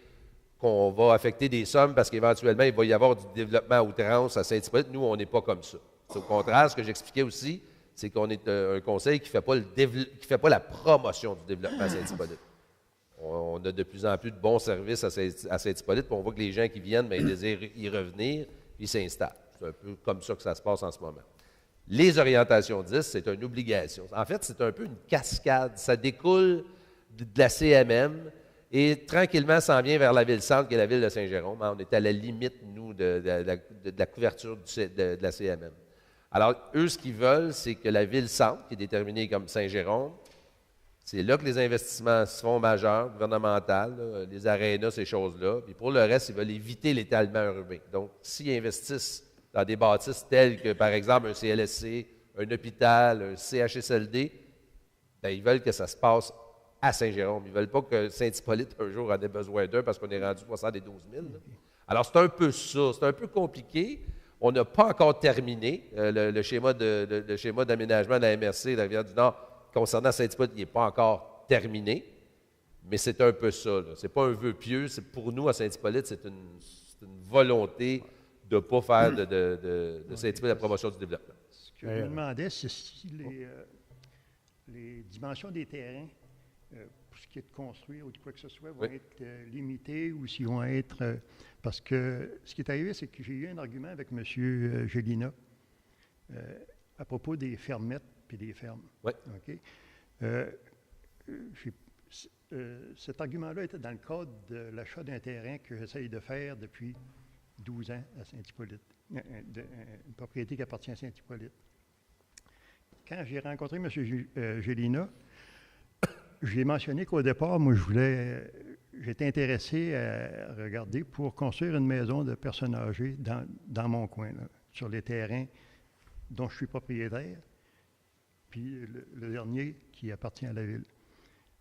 Speaker 2: qu'on va affecter des sommes parce qu'éventuellement, il va y avoir du développement à outrance à Saint-Hippolyte. Nous, on n'est pas comme ça. C'est au contraire, ce que j'expliquais aussi, c'est qu'on est un conseil qui ne fait pas la promotion du développement à Saint-Hippolyte. On a de plus en plus de bons services à Saint-Hippolyte, puis on voit que les gens qui viennent, bien, ils désirent y revenir, puis ils s'installent. C'est un peu comme ça que ça se passe en ce moment. Les orientations 10, c'est une obligation. En fait, c'est un peu une cascade. Ça découle de la CMM, et tranquillement, s'en vient vers la ville-centre, qui est la ville de Saint-Jérôme. On est à la limite, nous, de la couverture de la CMM. Alors, eux, ce qu'ils veulent, c'est que la ville-centre, qui est déterminée comme Saint-Jérôme, c'est là que les investissements se font majeurs, gouvernementaux, là, les arénas, ces choses-là. Puis pour le reste, ils veulent éviter l'étalement urbain. Donc, s'ils investissent dans des bâtisses telles que, par exemple, un CLSC, un hôpital, un CHSLD, bien, ils veulent que ça se passe à Saint-Jérôme. Ils ne veulent pas que Saint-Hippolyte, un jour, en ait besoin d'eux parce qu'on est rendu 72 000. Là. Alors, c'est un peu ça. C'est un peu compliqué. On n'a pas encore terminé le schéma d'aménagement de la MRC, de la Rivière-du-Nord, concernant Saint-Hippolyte, il n'est pas encore terminé. Mais c'est un peu ça. Ce n'est pas un vœu pieux. Pour nous, à Saint-Hippolyte, c'est une volonté de ne pas faire de Saint-Hippolyte la promotion du développement.
Speaker 9: Ce que je me demandais, c'est si les dimensions des terrains, pour ce qui est de construire ou de quoi que ce soit, vont être limitées ou s'ils vont être... parce que ce qui est arrivé, c'est que j'ai eu un argument avec M. Gélina à propos des fermettes et des fermes.
Speaker 2: Oui.
Speaker 9: OK? Cet argument-là était dans le cadre de l'achat d'un terrain que j'essaye de faire depuis 12 ans à Saint-Hippolyte, une propriété qui appartient à Saint-Hippolyte. Quand j'ai rencontré M. Gélina, j'ai mentionné qu'au départ, moi, j'étais intéressé à regarder pour construire une maison de personnes âgées dans mon coin, là, sur les terrains dont je suis propriétaire, puis le dernier qui appartient à la ville.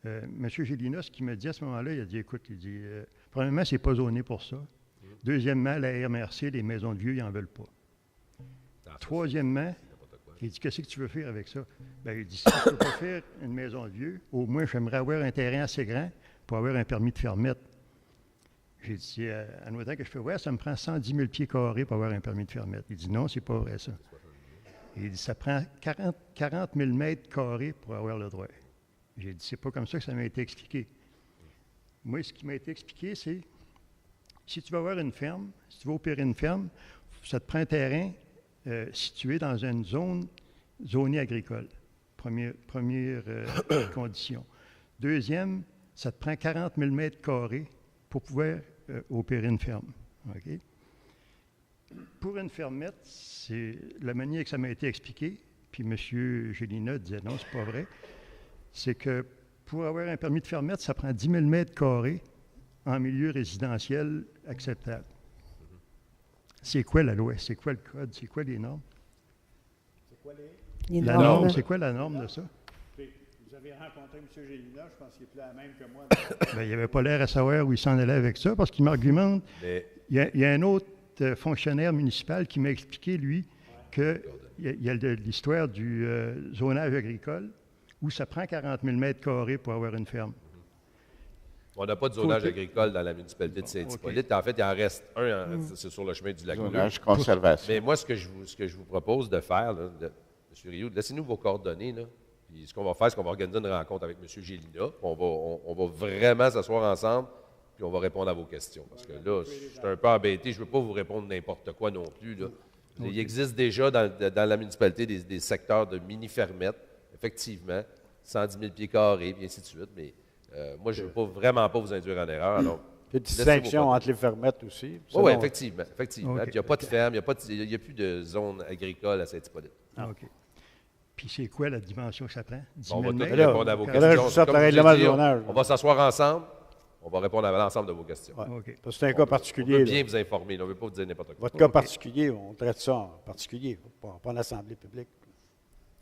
Speaker 9: M. Gélina, ce qu'il me dit à ce moment-là, il a dit, écoute, il dit, premièrement, c'est pas zoné pour ça. Deuxièmement, la MRC, les maisons de vieux, ils n'en veulent pas. Troisièmement, il dit, qu'est-ce que tu veux faire avec ça? Bien, il dit, si je ne peux pas faire une maison de vieux, au moins, j'aimerais avoir un terrain assez grand pour avoir un permis de fermette. J'ai dit, en autant que je fais, ouais, ça me prend 110 000 pieds carrés pour avoir un permis de fermette. Il dit, non, c'est pas vrai, ça. Il dit, ça prend 40 000 mètres carrés pour avoir le droit. J'ai dit, c'est pas comme ça que ça m'a été expliqué. Moi, ce qui m'a été expliqué, c'est, si tu veux avoir une ferme, si tu veux opérer une ferme, ça te prend un terrain situé dans une zone zonée agricole. Première condition. Deuxième, ça te prend 40 000 mètres carrés pour pouvoir opérer une ferme. Okay? Pour une fermette, c'est la manière que ça m'a été expliqué, puis M. Gélina disait non, c'est pas vrai, c'est que pour avoir un permis de fermette, ça prend 10 000 mètres carrés en milieu résidentiel acceptable. C'est quoi la loi? C'est quoi le code? C'est quoi les normes?
Speaker 7: C'est quoi
Speaker 9: la norme? C'est quoi la norme de ça?
Speaker 7: Vous avez rencontré M. Gélina, je pense qu'il est plus la même que moi.
Speaker 9: Bien, il n'avait pas l'air à savoir où il s'en allait avec ça, parce qu'il m'argumente. Il y a un autre fonctionnaire municipal qui m'a expliqué, lui, qu'il y a de l'histoire du zonage agricole, où ça prend 40 000 mètres carrés pour avoir une ferme.
Speaker 2: On n'a pas de zonage agricole dans la municipalité de Saint-Hippolyte. Okay. En fait, il en reste un, c'est sur le chemin du lac.
Speaker 3: Zonage conservation.
Speaker 2: Mais moi, ce que je vous propose de faire, là, M. Rioux, laissez-nous vos coordonnées. Là, puis ce qu'on va faire, c'est qu'on va organiser une rencontre avec M. Gélina. On va vraiment s'asseoir ensemble puis on va répondre à vos questions. Parce que là, je suis un peu embêté, je ne veux pas vous répondre n'importe quoi non plus, là. Il existe déjà dans la municipalité des secteurs de mini-fermettes, effectivement, 110 000 pieds carrés, puis ainsi de suite, mais moi, je ne veux vraiment pas vous induire en erreur. Alors,
Speaker 7: Il y a une distinction entre les fermettes aussi.
Speaker 2: oui, effectivement.
Speaker 9: OK.
Speaker 2: Puis il n'y a pas de ferme, il n'y a plus de zone agricole à Saint-Hippolyte.
Speaker 9: OK. Puis c'est quoi la dimension que ça prend? 10
Speaker 2: On
Speaker 9: 000
Speaker 2: va tout
Speaker 9: mètres?
Speaker 2: répondre à vos
Speaker 7: là,
Speaker 2: questions.
Speaker 7: je sorte
Speaker 2: Comme
Speaker 7: le
Speaker 2: je vous ai
Speaker 7: règlement
Speaker 2: dit,
Speaker 7: de zonage.
Speaker 2: on va s'asseoir ensemble, on va répondre à l'ensemble de vos questions.
Speaker 7: Ouais.
Speaker 9: OK.
Speaker 7: Parce que c'est un cas
Speaker 2: On
Speaker 7: particulier.
Speaker 2: veut bien
Speaker 7: là.
Speaker 2: vous informer, là, on ne veut pas vous dire n'importe quoi.
Speaker 7: Votre cas particulier, on traite ça en particulier, pas en assemblée publique.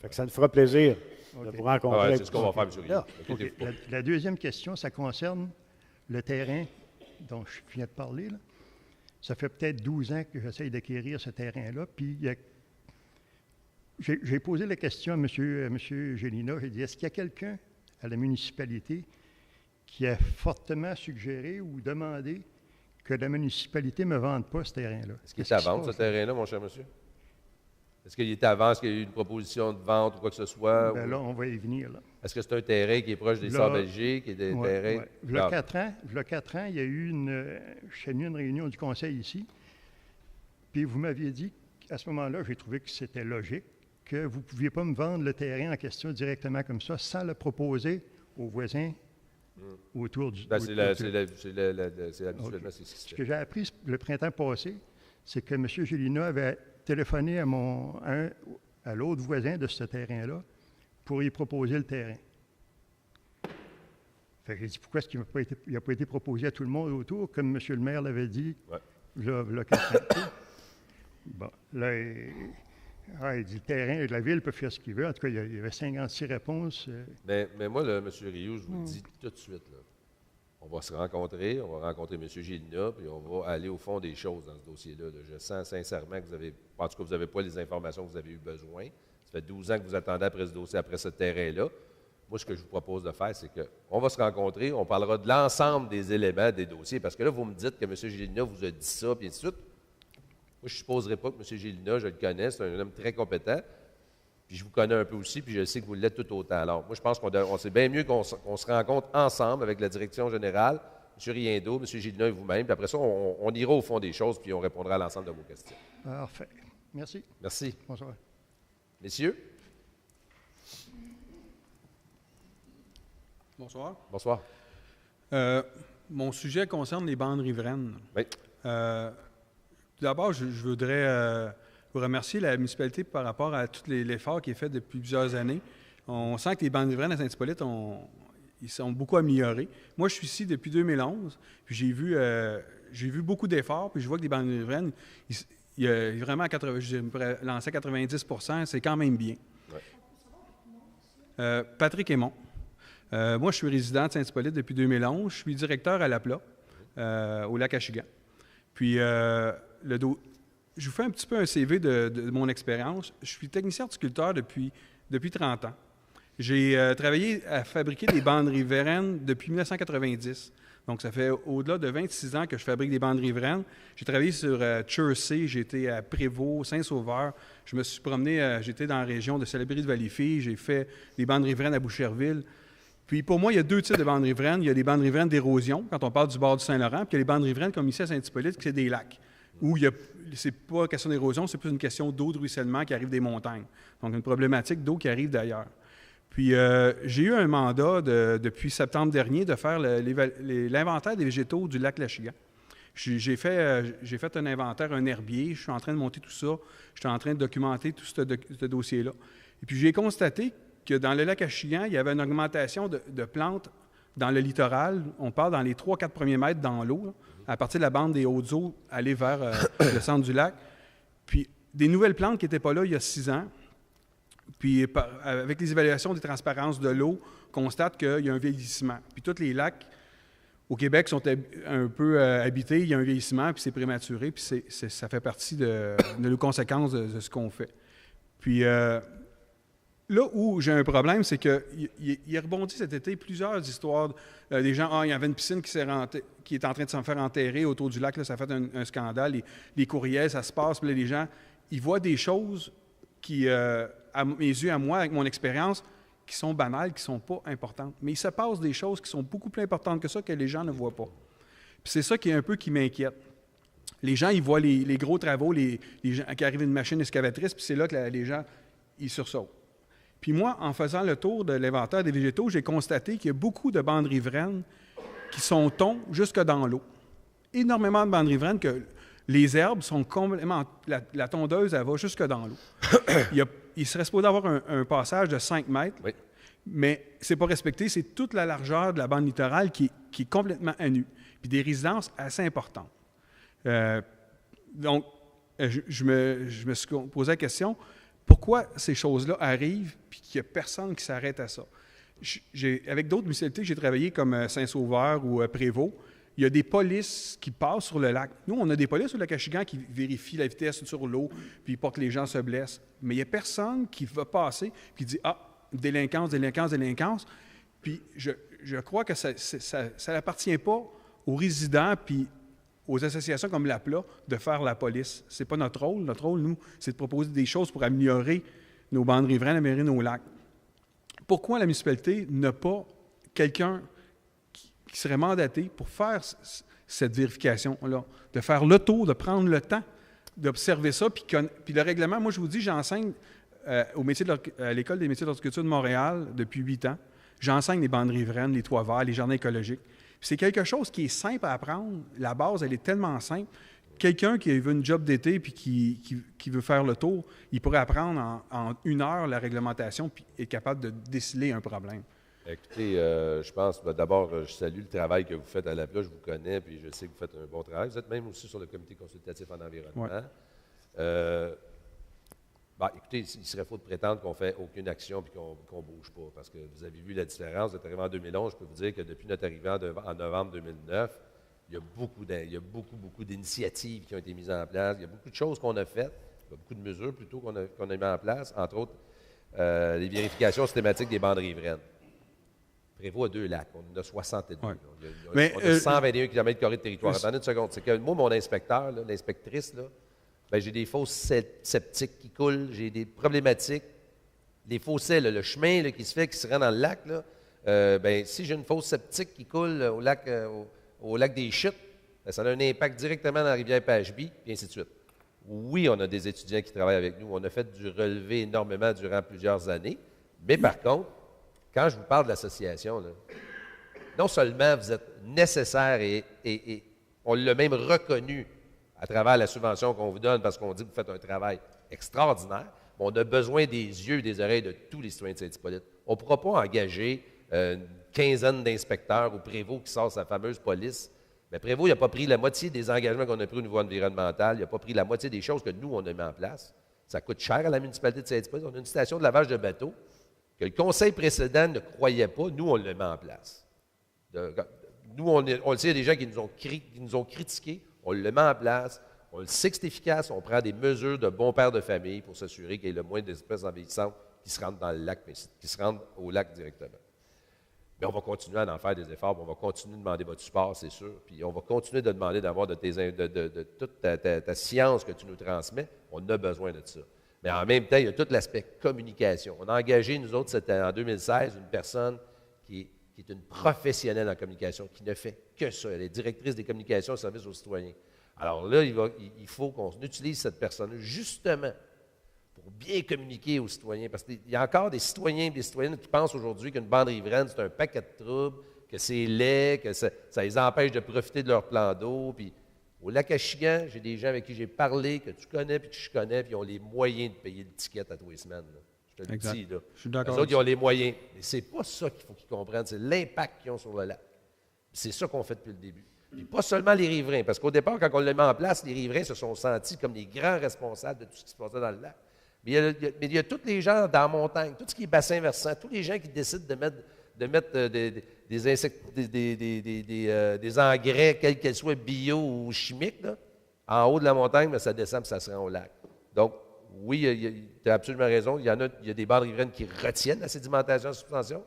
Speaker 7: Fait que ça nous fera plaisir de vous rencontrer.
Speaker 2: Ouais,
Speaker 7: avec
Speaker 2: c'est ce qu'on va
Speaker 7: vous.
Speaker 2: faire, M. Rio.
Speaker 7: Là.
Speaker 2: Inquiétez-vous
Speaker 9: OK.
Speaker 2: pas.
Speaker 9: La deuxième question, ça concerne le terrain dont je viens de parler, là. Ça fait peut-être 12 ans que j'essaye d'acquérir ce terrain-là. Puis j'ai posé la question à M. Gélinas. J'ai dit, est-ce qu'il y a quelqu'un à la municipalité qui a fortement suggéré ou demandé que la municipalité ne me vende pas ce terrain-là?
Speaker 2: Est-ce qu'il est à vendre, ce terrain-là, mon cher monsieur? Est-ce qu'il est à vendre? Est-ce qu'il y a eu une proposition de vente ou quoi que ce soit?
Speaker 9: Ben
Speaker 2: Ou-
Speaker 9: là, on va y venir. Là.
Speaker 2: Est-ce que c'est un terrain qui est proche des
Speaker 9: Là-
Speaker 2: Sables Belgiques, qui est des
Speaker 9: Ouais,
Speaker 2: terrains?
Speaker 9: ouais. V'là 4 ans, il y a eu j'ai tenu une réunion du conseil ici. Puis vous m'aviez dit, à ce moment-là, j'ai trouvé que c'était logique, que vous ne pouviez pas me vendre le terrain en question directement comme ça, sans le proposer aux voisins autour du...
Speaker 2: Ben,
Speaker 9: autour du-
Speaker 2: c'est habituellement, c'est ce qui se
Speaker 9: Ce
Speaker 2: fait.
Speaker 9: que j'ai appris le printemps passé, c'est que M. Gélinas avait téléphoné à l'autre voisin de ce terrain-là pour y proposer le terrain. Fait que j'ai dit, pourquoi est-ce qu'il n'a pas été proposé à tout le monde autour, comme M. le maire l'avait dit,
Speaker 2: Ouais.
Speaker 9: là 4 ans. Bon, là, il dit, le terrain de la ville peut faire ce qu'il veut. En tout cas, il y avait 56 réponses.
Speaker 2: Mais moi, là, M. Rio, je vous le dis tout de suite, là, on va se rencontrer, on va rencontrer M. Gélinas, puis on va aller au fond des choses dans ce dossier-là. Là. Je sens sincèrement que en tout cas, vous n'avez pas les informations que vous avez eu besoin. Ça fait 12 ans que vous attendez après ce dossier, après ce terrain-là. Moi, ce que je vous propose de faire, c'est qu'on va se rencontrer, on parlera de l'ensemble des éléments des dossiers, parce que là, vous me dites que M. Gélinas vous a dit ça, puis ainsi de suite. Moi, je ne supposerais pas que M. Gélinas, je le connais, c'est un homme très compétent, puis je vous connais un peu aussi, puis je sais que vous l'êtes tout autant. Alors, moi, je pense qu'on c'est bien mieux qu'on se rencontre ensemble avec la direction générale, M. Riendo, M. Gélinas et vous-même, puis après ça, on ira au fond des choses, puis on répondra à l'ensemble de vos questions.
Speaker 9: Parfait. Merci.
Speaker 2: Merci.
Speaker 9: Bonsoir.
Speaker 2: Messieurs,
Speaker 10: Bonsoir.
Speaker 2: bonsoir.
Speaker 10: Mon sujet concerne les bandes riveraines.
Speaker 2: Oui.
Speaker 10: Tout d'abord, je voudrais vous remercier la municipalité par rapport à tout l'effort qui est fait depuis plusieurs années. On sent que les bandes riveraines à Saint-Hippolyte, ils sont beaucoup améliorés. Moi, je suis ici depuis 2011, puis j'ai vu beaucoup d'efforts, puis je vois que les bandes riveraines, il y a vraiment, je pourrais lancer 90 %, c'est quand même bien.
Speaker 2: Ouais.
Speaker 10: Patrick Aymon. Moi, je suis résident de Saint-Hippolyte depuis 2011. Je suis directeur à l'APLA, au lac Achigan. Puis, je vous fais un petit peu un CV de mon expérience. Je suis technicien horticulteur depuis 30 ans. J'ai travaillé à fabriquer des bandes riveraines depuis 1990. Donc, ça fait au-delà de 26 ans que je fabrique des bandes riveraines. J'ai travaillé sur Chersey, j'étais à Prévost, Saint-Sauveur. Je me suis promené, j'étais dans la région de Salaberry-de-Valleyfield. J'ai fait des bandes riveraines à Boucherville. Puis pour moi, il y a deux types de bandes riveraines. Il y a les bandes riveraines d'érosion, quand on parle du bord du Saint-Laurent, puis il y a les bandes riveraines comme ici à Saint-Hippolyte, qui c'est des lacs, où c'est pas question d'érosion, c'est plus une question d'eau de ruissellement qui arrive des montagnes. Donc une problématique d'eau qui arrive d'ailleurs. Puis j'ai eu un mandat depuis septembre dernier de faire l'inventaire des végétaux du lac L'Achigan. J'ai fait un inventaire, un herbier, je suis en train de monter tout ça, je suis en train de documenter tout ce dossier-là. Et puis j'ai constaté que dans le lac Achigan, il y avait une augmentation de plantes dans le littoral. On parle dans les 3-4 premiers mètres dans l'eau, à partir de la bande des hautes eaux, aller vers le centre du lac. Puis des nouvelles plantes qui n'étaient pas là il y a 6 ans. Puis avec les évaluations des transparences de l'eau, on constate qu'il y a un vieillissement. Puis tous les lacs au Québec sont un peu habités, il y a un vieillissement, puis c'est prématuré, puis ça fait partie de nos conséquences de ce qu'on fait. Puis là où j'ai un problème, c'est qu'il a rebondi cet été plusieurs histoires. Des gens, il y avait une piscine qui est en train de se faire enterrer autour du lac, là, ça a fait un scandale. Les courriels, ça se passe, puis là, les gens, ils voient des choses qui, à mes yeux, à moi, avec mon expérience, qui sont banales, qui ne sont pas importantes. Mais il se passe des choses qui sont beaucoup plus importantes que ça, que les gens ne voient pas. Puis c'est ça qui m'inquiète. Les gens, ils voient les gros travaux, les gens qui arrivent une machine excavatrice, puis c'est là que les gens, ils sursautent. Puis moi, en faisant le tour de l'inventaire des végétaux, j'ai constaté qu'il y a beaucoup de bandes riveraines qui sont tons jusque dans l'eau. Énormément de bandes riveraines que les herbes sont complètement... La tondeuse, elle va jusque dans l'eau. Il serait supposé avoir un passage de 5 mètres, oui. Mais ce n'est pas respecté. C'est toute la largeur de la bande littorale qui est complètement à nu. Puis des résidences assez importantes. Donc, je me suis posé la question, pourquoi ces choses-là arrivent puis qu'il n'y a personne qui s'arrête à ça? Avec d'autres municipalités que j'ai travaillé, comme Saint-Sauveur ou Prévost, il y a des polices qui passent sur le lac. Nous, on a des polices sur le lac Achigan qui vérifient la vitesse sur l'eau, puis pas que les gens se blessent. Mais il n'y a personne qui va passer puis qui dit « Ah, délinquance. » Puis je crois que ça n'appartient pas aux résidents puis aux associations comme l'APLA de faire la police. Ce n'est pas notre rôle. Notre rôle, nous, c'est de proposer des choses pour améliorer nos bandes riveraines, améliorer nos lacs. Pourquoi la municipalité n'a pas quelqu'un qui serait mandaté pour faire cette vérification-là, de faire le tour, de prendre le temps d'observer ça, puis le règlement, moi je vous dis, j'enseigne à l'École des métiers d'horticulture de Montréal depuis 8 ans. J'enseigne les bandes riveraines, les toits verts, les jardins écologiques. Puis c'est quelque chose qui est simple à apprendre. La base, elle est tellement simple. Quelqu'un qui veut une job d'été puis qui veut faire le tour, il pourrait apprendre en 1 heure la réglementation puis être capable de déceler un problème.
Speaker 2: Écoutez, je pense, d'abord, je salue le travail que vous faites à l'APLA. Je vous connais, puis je sais que vous faites un bon travail. Vous êtes même aussi sur le comité consultatif en environnement. Ouais. Écoutez, il serait faux de prétendre qu'on ne fait aucune action et qu'on ne bouge pas, parce que vous avez vu la différence. Vous êtes arrivé en 2011, je peux vous dire que depuis notre arrivée en novembre 2009, il y a beaucoup d'initiatives qui ont été mises en place. Il y a beaucoup de choses qu'on a faites, il y a beaucoup de mesures plutôt qu'on a mises en place, entre autres les vérifications systématiques des bandes riveraines. Prévost a 2 lacs, on en a 62. Ouais. On a 121 km² de territoire. Attendez une seconde, c'est que moi, mon inspecteur, l'inspectrice, j'ai des fosses septiques qui coulent, j'ai des problématiques. Les fossés, le chemin qui se rend dans le lac, si j'ai une fosse septique qui coule au lac des Chutes, ça a un impact directement dans la rivière Pashby, et ainsi de suite. Oui, on a des étudiants qui travaillent avec nous. On a fait du relevé énormément durant plusieurs années. Mais par contre, quand je vous parle de l'association, non seulement vous êtes nécessaire et on l'a même reconnu à travers la subvention qu'on vous donne parce qu'on dit que vous faites un travail extraordinaire, mais on a besoin des yeux et des oreilles de tous les citoyens de Saint-Hippolyte. On ne pourra pas engager une quinzaine d'inspecteurs ou Prévost qui sort sa fameuse police. Mais Prévost, il n'a pas pris la moitié des engagements qu'on a pris au niveau environnemental, il n'a pas pris la moitié des choses que nous, on a mis en place. Ça coûte cher à la municipalité de Saint-Hippolyte. On a une station de lavage de bateaux que le conseil précédent ne croyait pas, nous, on le met en place. Nous, on le sait, il y a des gens qui nous ont critiqués, on le met en place, on le sait que c'est efficace, on prend des mesures de bon père de famille pour s'assurer qu'il y ait le moins d'espèces envahissantes qui se rendent dans le lac, mais qui se rendent au lac directement. Mais on va continuer à en faire des efforts, on va continuer de demander votre support, c'est sûr, puis on va continuer de demander d'avoir de toute ta science que tu nous transmets, on a besoin de ça. Mais en même temps, il y a tout l'aspect communication. On a engagé, nous autres, c'était en 2016, une personne qui est une professionnelle en communication, qui ne fait que ça. Elle est directrice des communications au service aux citoyens. Alors là, il faut qu'on utilise cette personne justement pour bien communiquer aux citoyens. Parce qu'il y a encore des citoyens et des citoyennes qui pensent aujourd'hui qu'une bande riveraine, c'est un paquet de troubles, que c'est laid, que ça les empêche de profiter de leur plan d'eau. Puis au lac Achigan, j'ai des gens avec qui j'ai parlé, que tu connais puis que je connais, puis ils ont les moyens de payer le ticket à tous les semaines. Là. Je te le dis. Là.
Speaker 10: Je suis d'accord.
Speaker 2: Les autres, ils ont les moyens. Mais c'est pas ça qu'il faut qu'ils comprennent, c'est l'impact qu'ils ont sur le lac. C'est ça qu'on fait depuis le début. Puis pas seulement les riverains, parce qu'au départ, quand on l'a mis en place, les riverains se sont sentis comme les grands responsables de tout ce qui se passait dans le lac. Mais il y a tous les gens dans la montagne, tout ce qui est bassin versant, tous les gens qui décident de mettre des engrais, quels qu'ils soient bio ou chimiques, là, en haut de la montagne, mais ça descend et ça se rend au lac. Donc, oui, tu as absolument raison. Il y a des bandes riveraines qui retiennent la sédimentation et la suspension.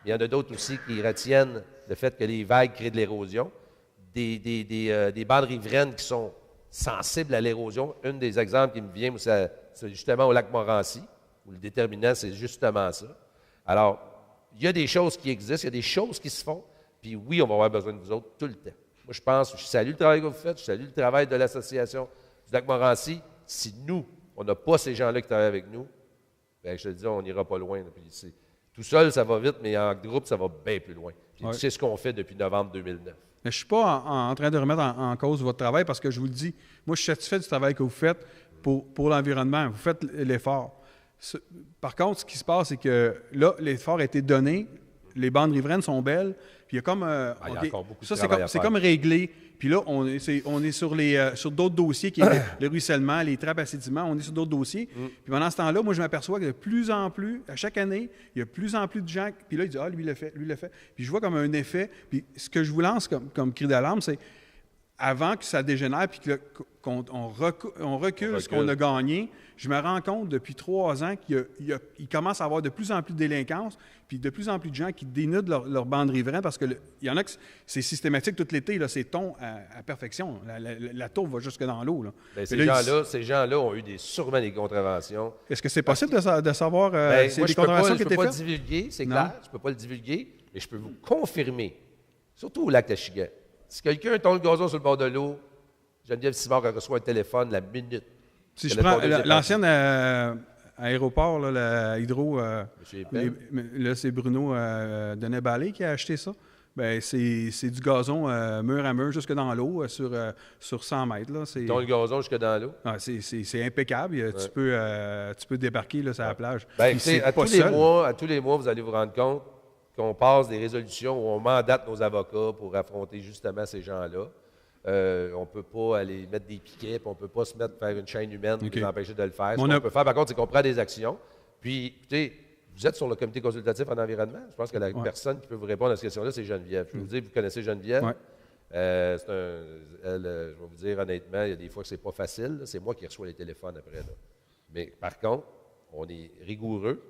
Speaker 2: Il y en a d'autres aussi qui retiennent le fait que les vagues créent de l'érosion. Des bandes riveraines qui sont sensibles à l'érosion. Un des exemples qui me vient, c'est justement au lac Morancy, où le déterminant, c'est justement ça. Alors, il y a des choses qui existent, il y a des choses qui se font, puis oui, on va avoir besoin de vous autres tout le temps. Moi, je salue le travail que vous faites, je salue le travail de l'Association du Lac-Morancy. Si nous, on n'a pas ces gens-là qui travaillent avec nous, bien, je te dis, on n'ira pas loin. Là. Puis tout seul, ça va vite, mais en groupe, ça va bien plus loin. Puis
Speaker 10: Ouais.
Speaker 2: c'est ce qu'on fait depuis novembre 2009.
Speaker 10: Mais je ne suis pas en train de remettre en cause votre travail parce que je vous le dis, moi, je suis satisfait du travail que vous faites pour l'environnement. Vous faites l'effort. Par contre, ce qui se passe, c'est que là, l'effort a été donné, les bandes riveraines sont belles, puis il y a comme...
Speaker 2: il y a encore beaucoup de
Speaker 10: ça,
Speaker 2: travail à
Speaker 10: c'est
Speaker 2: faire.
Speaker 10: comme réglé. Puis là, on est sur d'autres dossiers, qui est le ruissellement, les trappes à sédiments, on est sur d'autres dossiers. Puis pendant ce temps-là, moi, je m'aperçois que de plus en plus, à chaque année, il y a de plus en plus de gens, puis là, ils disent « Ah, lui, il l'a fait, lui, il l'a fait. » Puis je vois comme un effet. Puis ce que je vous lance comme cri d'alarme, c'est avant que ça dégénère, puis qu'on recule ce qu'on a gagné, je me rends compte depuis 3 ans qu'il commence à avoir de plus en plus de délinquance, puis de plus en plus de gens qui dénudent leur bande riveraine, parce qu'il y en a que c'est systématique tout l'été, là, c'est ton à perfection. La tour va jusque dans l'eau. Là.
Speaker 2: Bien,
Speaker 10: Là,
Speaker 2: ces gens-là ont eu sûrement des contraventions.
Speaker 10: est-ce que c'est possible de savoir
Speaker 2: Ben,
Speaker 10: c'est
Speaker 2: moi,
Speaker 10: des
Speaker 2: je ne
Speaker 10: contraventions qui
Speaker 2: peux
Speaker 10: étaient
Speaker 2: pas le
Speaker 10: faites?
Speaker 2: divulguer, c'est
Speaker 10: Non.
Speaker 2: clair, je ne peux pas le divulguer, mais je peux vous confirmer, surtout au lac Tachigan, si quelqu'un tombe le gazon sur le bord de l'eau, Geneviève Simard elle reçoit un téléphone la minute.
Speaker 10: Si je
Speaker 2: Le
Speaker 10: prends
Speaker 2: conduit est
Speaker 10: l'ancienne aéroport, là, la Hydro,
Speaker 2: Monsieur Épel.
Speaker 10: là, c'est Bruno Denay-Ballé qui a acheté ça. Ben, c'est du gazon mur à mur jusque dans l'eau sur 100 mètres. Là.
Speaker 2: Ils tombent le gazon jusque dans l'eau.
Speaker 10: Ah, c'est impeccable. Tu peux débarquer là, sur la plage.
Speaker 2: Ben,
Speaker 10: Puis
Speaker 2: écoutez,
Speaker 10: c'est
Speaker 2: à
Speaker 10: pas
Speaker 2: tous les
Speaker 10: seul.
Speaker 2: mois, vous allez vous rendre compte qu'on passe des résolutions où on mandate nos avocats pour affronter justement ces gens-là. On ne peut pas aller mettre des piquets, puis on ne peut pas se mettre à faire une chaîne humaine pour les empêcher de le faire. Ce qu'on peut faire, par contre, c'est qu'on prend des actions. Puis, écoutez, vous êtes sur le comité consultatif en environnement. Je pense que la personne qui peut vous répondre à cette question-là, c'est Geneviève. Je vais vous dire, vous connaissez Geneviève.
Speaker 10: Ouais.
Speaker 2: Je vais vous dire honnêtement, il y a des fois que c'est pas facile. Là. C'est moi qui reçois les téléphones après. Là. Mais par contre, on est rigoureux.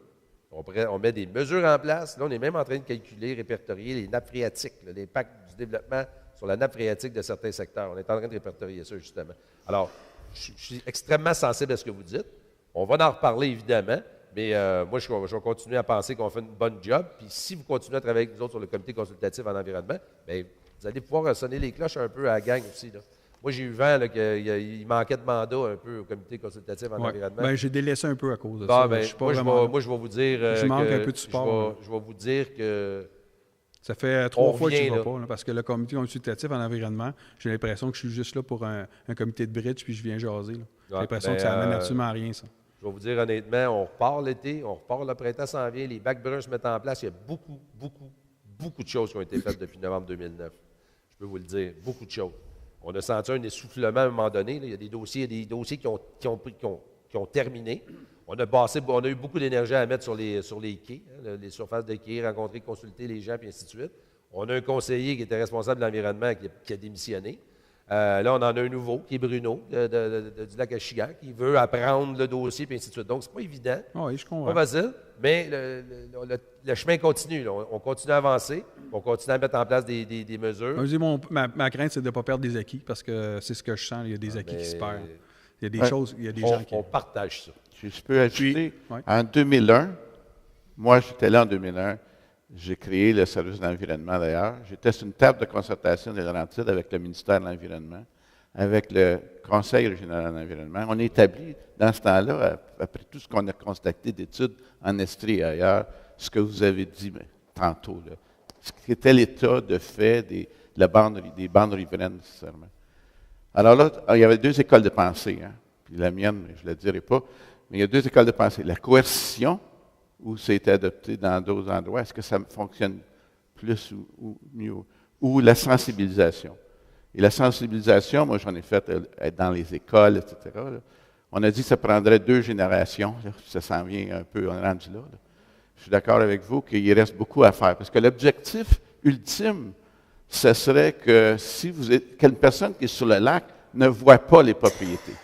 Speaker 2: On met des mesures en place. Là, on est même en train de calculer, répertorier les nappes phréatiques, l'impact du développement sur la nappe phréatique de certains secteurs. On est en train de répertorier ça, justement. Alors, je suis extrêmement sensible à ce que vous dites. On va en reparler, évidemment, mais moi, je vais continuer à penser qu'on fait une bonne job. Puis si vous continuez à travailler avec nous autres sur le comité consultatif en environnement, bien, vous allez pouvoir sonner les cloches un peu à la gang aussi. Là. Moi, j'ai eu vent qu'il manquait de mandat un peu au comité consultatif en environnement.
Speaker 10: Ben, j'ai délaissé un peu à cause de ça.
Speaker 2: Ben, moi, je vais vous dire
Speaker 10: je manque un peu de support.
Speaker 2: Je vais vous dire que
Speaker 10: ça fait 3 fois que je ne
Speaker 2: revient,
Speaker 10: vais pas, là, parce que le comité consultatif en environnement, j'ai l'impression que je suis juste là pour un comité de bridge, puis je viens jaser. J'ai l'impression que ça n'amène absolument à rien, ça.
Speaker 2: Je vais vous dire honnêtement, on repart l'été, on repart le printemps s'en vient, les bacs bruns se mettent en place. Il y a beaucoup de choses qui ont été faites depuis novembre 2009. Je peux vous le dire, beaucoup de choses. On a senti un essoufflement à un moment donné. Là. Il y a des dossiers qui ont terminé. On a eu beaucoup d'énergie à mettre sur les quais, hein, les surfaces de quais, rencontrer, consulter les gens, puis ainsi de suite. On a un conseiller qui était responsable de l'environnement qui a démissionné. Là, on en a un nouveau, qui est Bruno, du lac Achigan, qui veut apprendre le dossier, puis ainsi de suite. Donc, c'est pas évident.
Speaker 10: Oui, je comprends.
Speaker 2: Pas facile, mais le chemin continue. Là. On continue à avancer, on continue à mettre en place des mesures.
Speaker 10: Je dis, ma crainte, c'est de ne pas perdre des acquis, parce que c'est ce que je sens. Il y a des acquis qui se perdent. Il y a des choses, il y a des gens qui...
Speaker 2: On partage ça.
Speaker 3: Je peux ajouter, en 2001, moi j'étais là en 2001, j'ai créé le service de l'environnement d'ailleurs. J'étais sur une table de concertation des Laurentides avec le ministère de l'Environnement, avec le Conseil régional de l'environnement. On a établi, dans ce temps-là, après tout ce qu'on a constaté d'études en Estrie et ailleurs, ce que vous avez dit tantôt, là, ce qui était l'état de fait des bandes riveraines nécessairement. Alors là, il y avait 2 écoles de pensée, hein, puis la mienne, je ne la dirai pas, mais il y a 2 écoles de pensée. La coercition, où ça a été adopté dans d'autres endroits, est-ce que ça fonctionne plus ou mieux? Ou la sensibilisation. Et la sensibilisation, moi j'en ai fait dans les écoles, etc. Là. On a dit que ça prendrait 2 générations, là, ça s'en vient un peu, on est rendu là. Je suis d'accord avec vous qu'il reste beaucoup à faire, parce que l'objectif ultime, ce serait que si vous êtes qu'une personne qui est sur le lac ne voit pas les propriétés.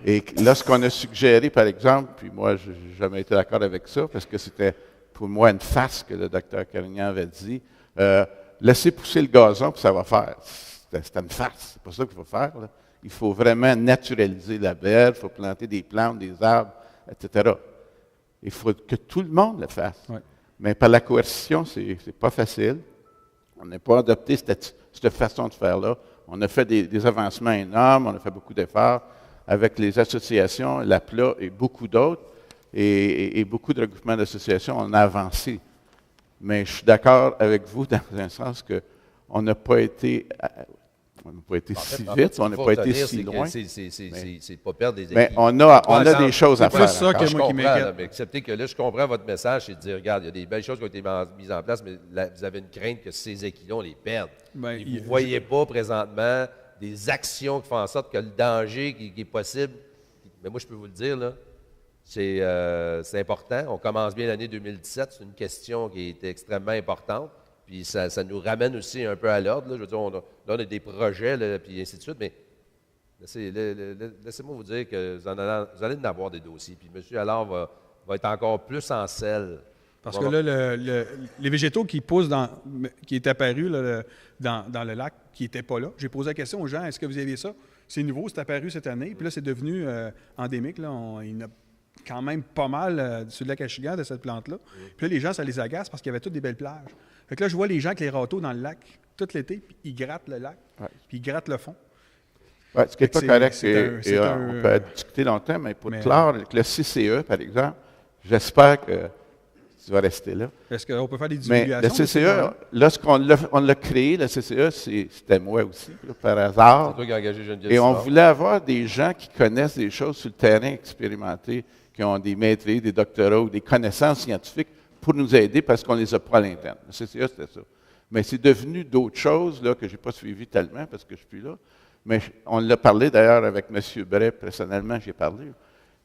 Speaker 3: Et là, ce qu'on a suggéré, par exemple, puis moi, je n'ai jamais été d'accord avec ça, parce que c'était pour moi une farce que le docteur Carignan avait dit, laissez pousser le gazon, puis ça va faire. C'était une farce, c'est pas ça qu'il faut faire. Là. Il faut vraiment naturaliser la berge, il faut planter des plantes, des arbres, etc. Il faut que tout le monde le fasse.
Speaker 10: Ouais.
Speaker 3: Mais par la coercition, c'est pas facile. On n'a pas adopté cette façon de faire-là. On a fait des avancements énormes, on a fait beaucoup d'efforts avec les associations, l'APLA et beaucoup d'autres, et beaucoup de regroupements d'associations, on a avancé. Mais je suis d'accord avec vous dans un sens qu'on n'a pas été... On n'a pas été si vite, on n'a pas été si loin.
Speaker 2: C'est pas perdre des
Speaker 3: mais
Speaker 2: équipes.
Speaker 3: on a des choses à faire.
Speaker 10: C'est ça que moi qui m'inquiète.
Speaker 2: Mais acceptez que là, je comprends votre message, c'est de dire, regarde, il y a des belles choses qui ont été mises en place, mais vous avez une crainte que ces équipes-là, on les perde.
Speaker 10: Ben,
Speaker 2: Et vous ne voyez pas présentement des actions qui font en sorte que le danger qui est possible, mais moi, je peux vous le dire, là, c'est important. On commence bien l'année 2017, c'est une question qui est extrêmement importante. Puis ça nous ramène aussi un peu à l'ordre. Je veux dire, on a des projets, là, puis ainsi de suite, mais laissez-moi vous dire que vous allez en avoir des dossiers. Puis M. Allard va être encore plus en selle.
Speaker 10: Parce que là, les végétaux qui poussent, qui est apparu là, dans le lac, qui n'étaient pas là, j'ai posé la question aux gens, est-ce que vous aviez ça? C'est nouveau, c'est apparu cette année. Puis là, c'est devenu endémique. Là, il y en a quand même pas mal sur le lac Achigan de cette plante-là. Puis là, les gens, ça les agace parce qu'il y avait toutes des belles plages. Fait que là, je vois les gens avec les râteaux dans le lac tout l'été, puis ils grattent le lac, puis ils grattent le fond.
Speaker 3: Oui, ce qui n'est pas correct, on peut discuter longtemps, mais pour clore, avec le CCE, par exemple, j'espère que tu vas rester là.
Speaker 10: Est-ce qu'on peut faire des divulgations?
Speaker 3: Mais le CCE, lorsqu'on l'a créé, le CCE, c'était moi aussi, là, par hasard.
Speaker 2: C'est toi qui as engagé Geneviève
Speaker 3: Et on
Speaker 2: Simard.
Speaker 3: voulait avoir des gens qui connaissent des choses sur le terrain, expérimentés, qui ont des maîtrises, des doctorats ou des connaissances scientifiques pour nous aider parce qu'on ne les a pas à l'interne. Le CCE, c'était ça. Mais c'est devenu d'autres choses là, que je n'ai pas suivies tellement parce que je ne suis plus là. Mais on l'a parlé d'ailleurs avec M. Bray, personnellement, j'ai parlé.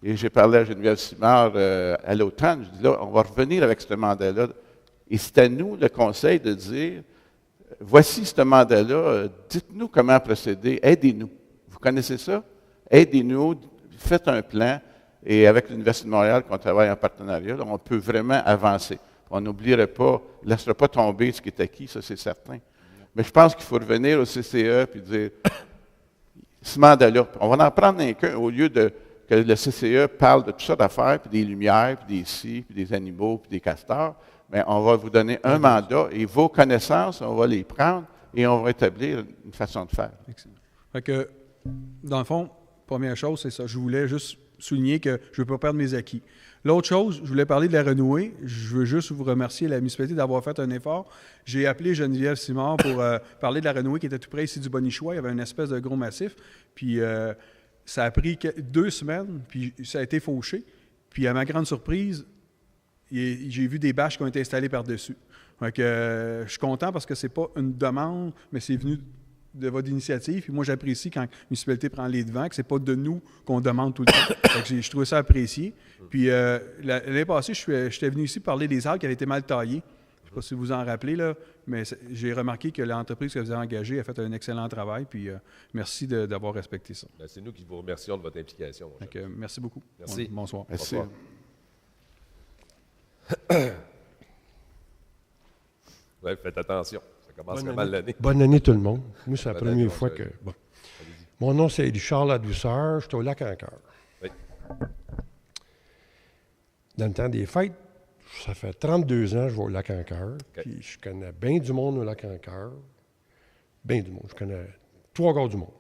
Speaker 3: Et j'ai parlé à Geneviève Simard à l'automne. Je dis là, on va revenir avec ce mandat-là. Et c'est à nous le conseil de dire, voici ce mandat-là, dites-nous comment procéder, aidez-nous. Vous connaissez ça? Aidez-nous, faites un plan. Et avec l'Université de Montréal, qu'on travaille en partenariat, là, on peut vraiment avancer. On n'oubliera pas, ne laissera pas tomber ce qui est acquis, ça c'est certain. Mais je pense qu'il faut revenir au CCE et dire, ce mandat-là, on va en prendre un qu'un au lieu de que le CCE parle de toutes sortes d'affaires, puis des lumières, puis des scies, puis des animaux, puis des castors. Mais on va vous donner un mandat et vos connaissances, on va les prendre et on va établir une façon de faire.
Speaker 10: Excellent. Fait que, dans le fond, première chose, c'est ça. Je voulais juste souligner que je ne veux pas perdre mes acquis. L'autre chose, je voulais parler de la renouée. Je veux juste vous remercier, la municipalité, d'avoir fait un effort. J'ai appelé Geneviève Simard pour parler de la renouée qui était tout près ici du Bonichois. Il y avait une espèce de gros massif. Puis ça a pris 2 semaines, puis ça a été fauché. Puis à ma grande surprise, j'ai vu des bâches qui ont été installées par-dessus. Donc, je suis content parce que ce n'est pas une demande, mais c'est venu de votre initiative. Puis moi, j'apprécie quand la municipalité prend les devants, que ce n'est pas de nous qu'on demande tout le temps. Donc, je trouvais ça apprécié. Puis l'année passée, j'étais venu ici parler des arbres qui avaient été mal taillés. Je ne sais pas si vous vous en rappelez, là, mais j'ai remarqué que l'entreprise que vous avez engagée a fait un excellent travail. Puis merci d'avoir respecté ça.
Speaker 2: Ben, c'est nous qui vous remercions de votre implication.
Speaker 10: Donc, merci beaucoup.
Speaker 2: Merci.
Speaker 10: Bonsoir.
Speaker 3: Merci.
Speaker 2: Bonsoir. Oui, faites attention. Ça commence très mal l'année.
Speaker 11: Bonne année tout le monde. Moi, c'est la
Speaker 2: Bonne
Speaker 11: première
Speaker 2: année,
Speaker 11: fois
Speaker 2: mon
Speaker 11: que...
Speaker 2: cher.
Speaker 11: Bon. Mon nom, c'est Richard Ladouceur. Je suis au Lac-en-Cœur.
Speaker 2: Oui.
Speaker 11: Dans le temps des fêtes, ça fait 32 ans que je vais au Lac-en-Cœur.
Speaker 2: OK.
Speaker 11: Puis je connais bien du monde au Lac-en-Cœur. Bien du monde. Je connais 3 quarts du monde.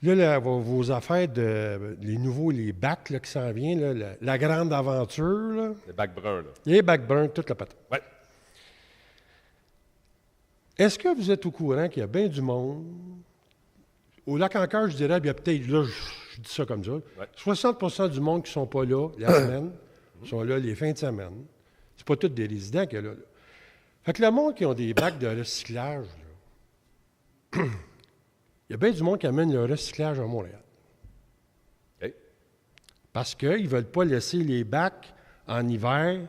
Speaker 11: Là, vos affaires les bacs là, qui s'en viennent, là, la grande aventure, là,
Speaker 2: Le bac brun, là.
Speaker 11: les bacs bruns, toute la patate.
Speaker 2: Oui.
Speaker 11: Est-ce que vous êtes au courant qu'il y a bien du monde? Au Lac-en-Cœur, je dirais, il y a peut-être, là, je dis ça comme ça, 60 du monde qui ne sont pas là la semaine, sont là les fins de semaine. C'est pas tous des résidents qui sont là. Fait que le monde qui ont des bacs de recyclage, là, il y a bien du monde qui amène le recyclage à Montréal.
Speaker 2: OK.
Speaker 11: Parce qu'ils ne veulent pas laisser les bacs en hiver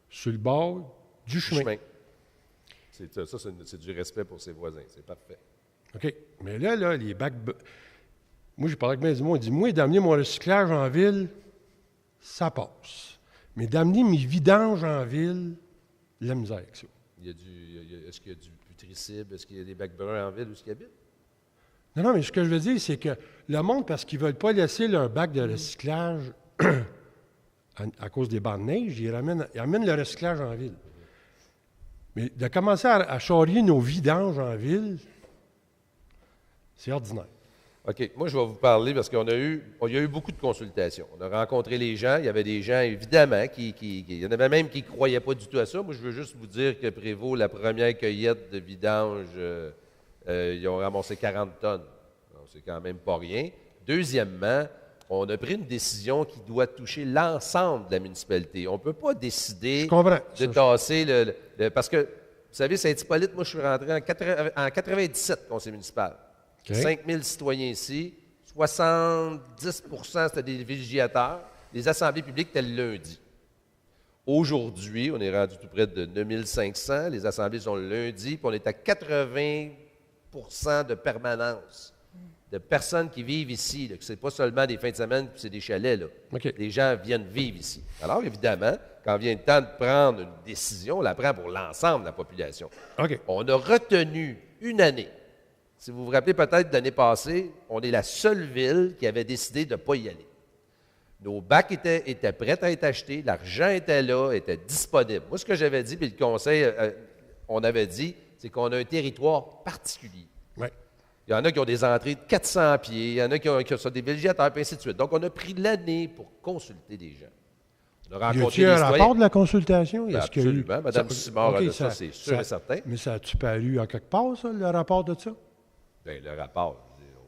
Speaker 11: sur le bord du chemin.
Speaker 2: C'est du respect pour ses voisins. C'est parfait.
Speaker 11: OK. Mais là, les bacs... Moi, j'ai parlé avec bien du monde. Il dit, moi, d'amener mon recyclage en ville, ça passe. Mais d'amener mes vidanges en ville, la misère avec ça.
Speaker 2: Est-ce qu'il y a du putricible? Est-ce qu'il y a des bacs bruns en ville où ils habitent?
Speaker 11: Non, mais ce que je veux dire, c'est que le monde, parce qu'ils ne veulent pas laisser leur bac de recyclage à cause des bancs de neige, ils amènent le recyclage en ville. Mais de commencer à charrier nos vidanges en ville, c'est ordinaire.
Speaker 2: OK. Moi, je vais vous parler parce qu'il y a eu beaucoup de consultations. On a rencontré les gens. Il y avait des gens, évidemment, il y en avait même qui ne croyaient pas du tout à ça. Moi, je veux juste vous dire que Prévost, la première cueillette de vidange, ils ont ramassé 40 tonnes. Donc, c'est quand même pas rien. Deuxièmement, on a pris une décision qui doit toucher l'ensemble de la municipalité. On ne peut pas décider de tasser parce que, vous savez, Saint-Hippolyte, moi, je suis rentré en 97 conseil municipal. Okay. 5 000 citoyens ici, 70 c'était des villégiateurs. Les assemblées publiques étaient le lundi. Aujourd'hui, on est rendu tout près de 9 500. Les assemblées sont le lundi, puis on est à 80 de permanence. De personnes qui vivent ici, que ce n'est pas seulement des fins de semaine, puis c'est des chalets. Là.
Speaker 11: Okay.
Speaker 2: Les gens viennent vivre ici. Alors, évidemment, quand vient le temps de prendre une décision, on la prend pour l'ensemble de la population.
Speaker 11: Okay.
Speaker 2: On a retenu une année. Si vous vous rappelez peut-être de l'année passée, on est la seule ville qui avait décidé de ne pas y aller. Nos bacs étaient prêts à être achetés, l'argent était là, était disponible. Moi, ce que j'avais dit, puis le conseil, on avait dit, c'est qu'on a un territoire particulier.
Speaker 11: Ouais.
Speaker 2: Il y en a qui ont des entrées de 400 pieds, il y en a qui sont des villégiateurs, et ainsi de suite. Donc, on a pris l'année pour consulter des gens. On a rencontré
Speaker 11: y a-t-il un rapport de la consultation?
Speaker 2: Ben, absolument. Mme Simard a de ça, c'est sûr et certain.
Speaker 11: Mais ça a-tu paru en quelque part, ça, le rapport de ça?
Speaker 2: Bien, le rapport,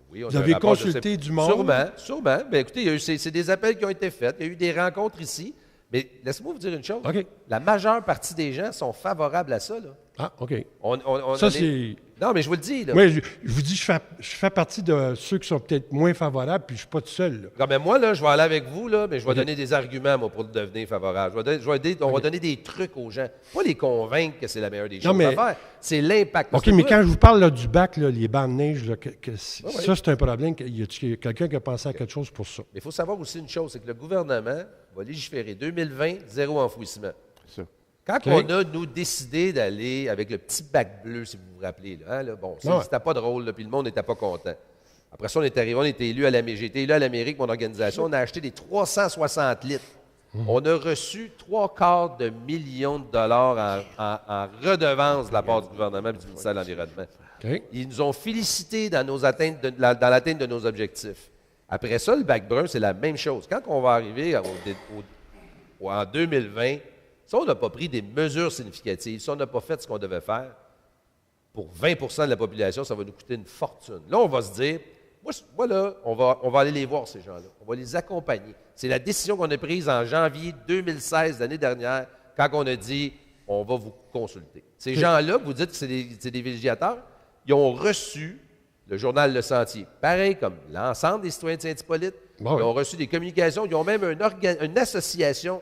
Speaker 2: oui.
Speaker 11: Vous avez consulté du monde?
Speaker 2: Sûrement. Bien, écoutez, c'est des appels qui ont été faits. Il y a eu des rencontres ici. Mais laissez-moi vous dire une chose.
Speaker 11: Okay.
Speaker 2: La majeure partie des gens sont favorables à ça. Là.
Speaker 11: Ah, OK.
Speaker 2: C'est... Non, mais je vous le dis. Là.
Speaker 11: Oui, je vous dis, je fais partie de ceux qui sont peut-être moins favorables, puis je ne suis pas tout seul. Là.
Speaker 2: Non, mais moi, là, je vais aller avec vous, là, mais je vais donner des arguments moi, pour devenir favorable. On va donner des trucs aux gens. Pas les convaincre que c'est la meilleure des choses à faire. C'est l'impact.
Speaker 11: OK, mais quand je vous parle là, du bac, là, les bancs de neige, là, ça, c'est un problème. Y a quelqu'un qui a pensé à quelque chose pour ça?
Speaker 2: Mais il faut savoir aussi une chose, c'est que le gouvernement va légiférer 2020, zéro enfouissement.
Speaker 3: C'est ça.
Speaker 2: Quand on a, nous, décidé d'aller avec le petit bac bleu, si vous vous rappelez, c'était pas drôle, puis le monde n'était pas content. Après ça, on est arrivé, on était élu à l'Amérique. J'ai été élu à l'Amérique, mon organisation. On a acheté des 360 litres. On a reçu 3/4 million de dollars en redevances de la part du gouvernement et du ministère de l'Environnement.
Speaker 11: Okay.
Speaker 2: Ils nous ont félicités dans l'atteinte de nos objectifs. Après ça, le bac brun, c'est la même chose. Quand on va arriver en 2020, si on n'a pas pris des mesures significatives, si on n'a pas fait ce qu'on devait faire, pour 20 de la population, ça va nous coûter une fortune. Là, on va se dire, moi là, on va aller les voir, ces gens-là. On va les accompagner. C'est la décision qu'on a prise en janvier 2016, l'année dernière, quand on a dit, on va vous consulter. Ces gens-là, vous dites que c'est des villégiateurs, ils ont reçu le journal Le Sentier. Pareil comme l'ensemble des citoyens de Saint-Hippolyte. Ils ont reçu des communications. Ils ont même une association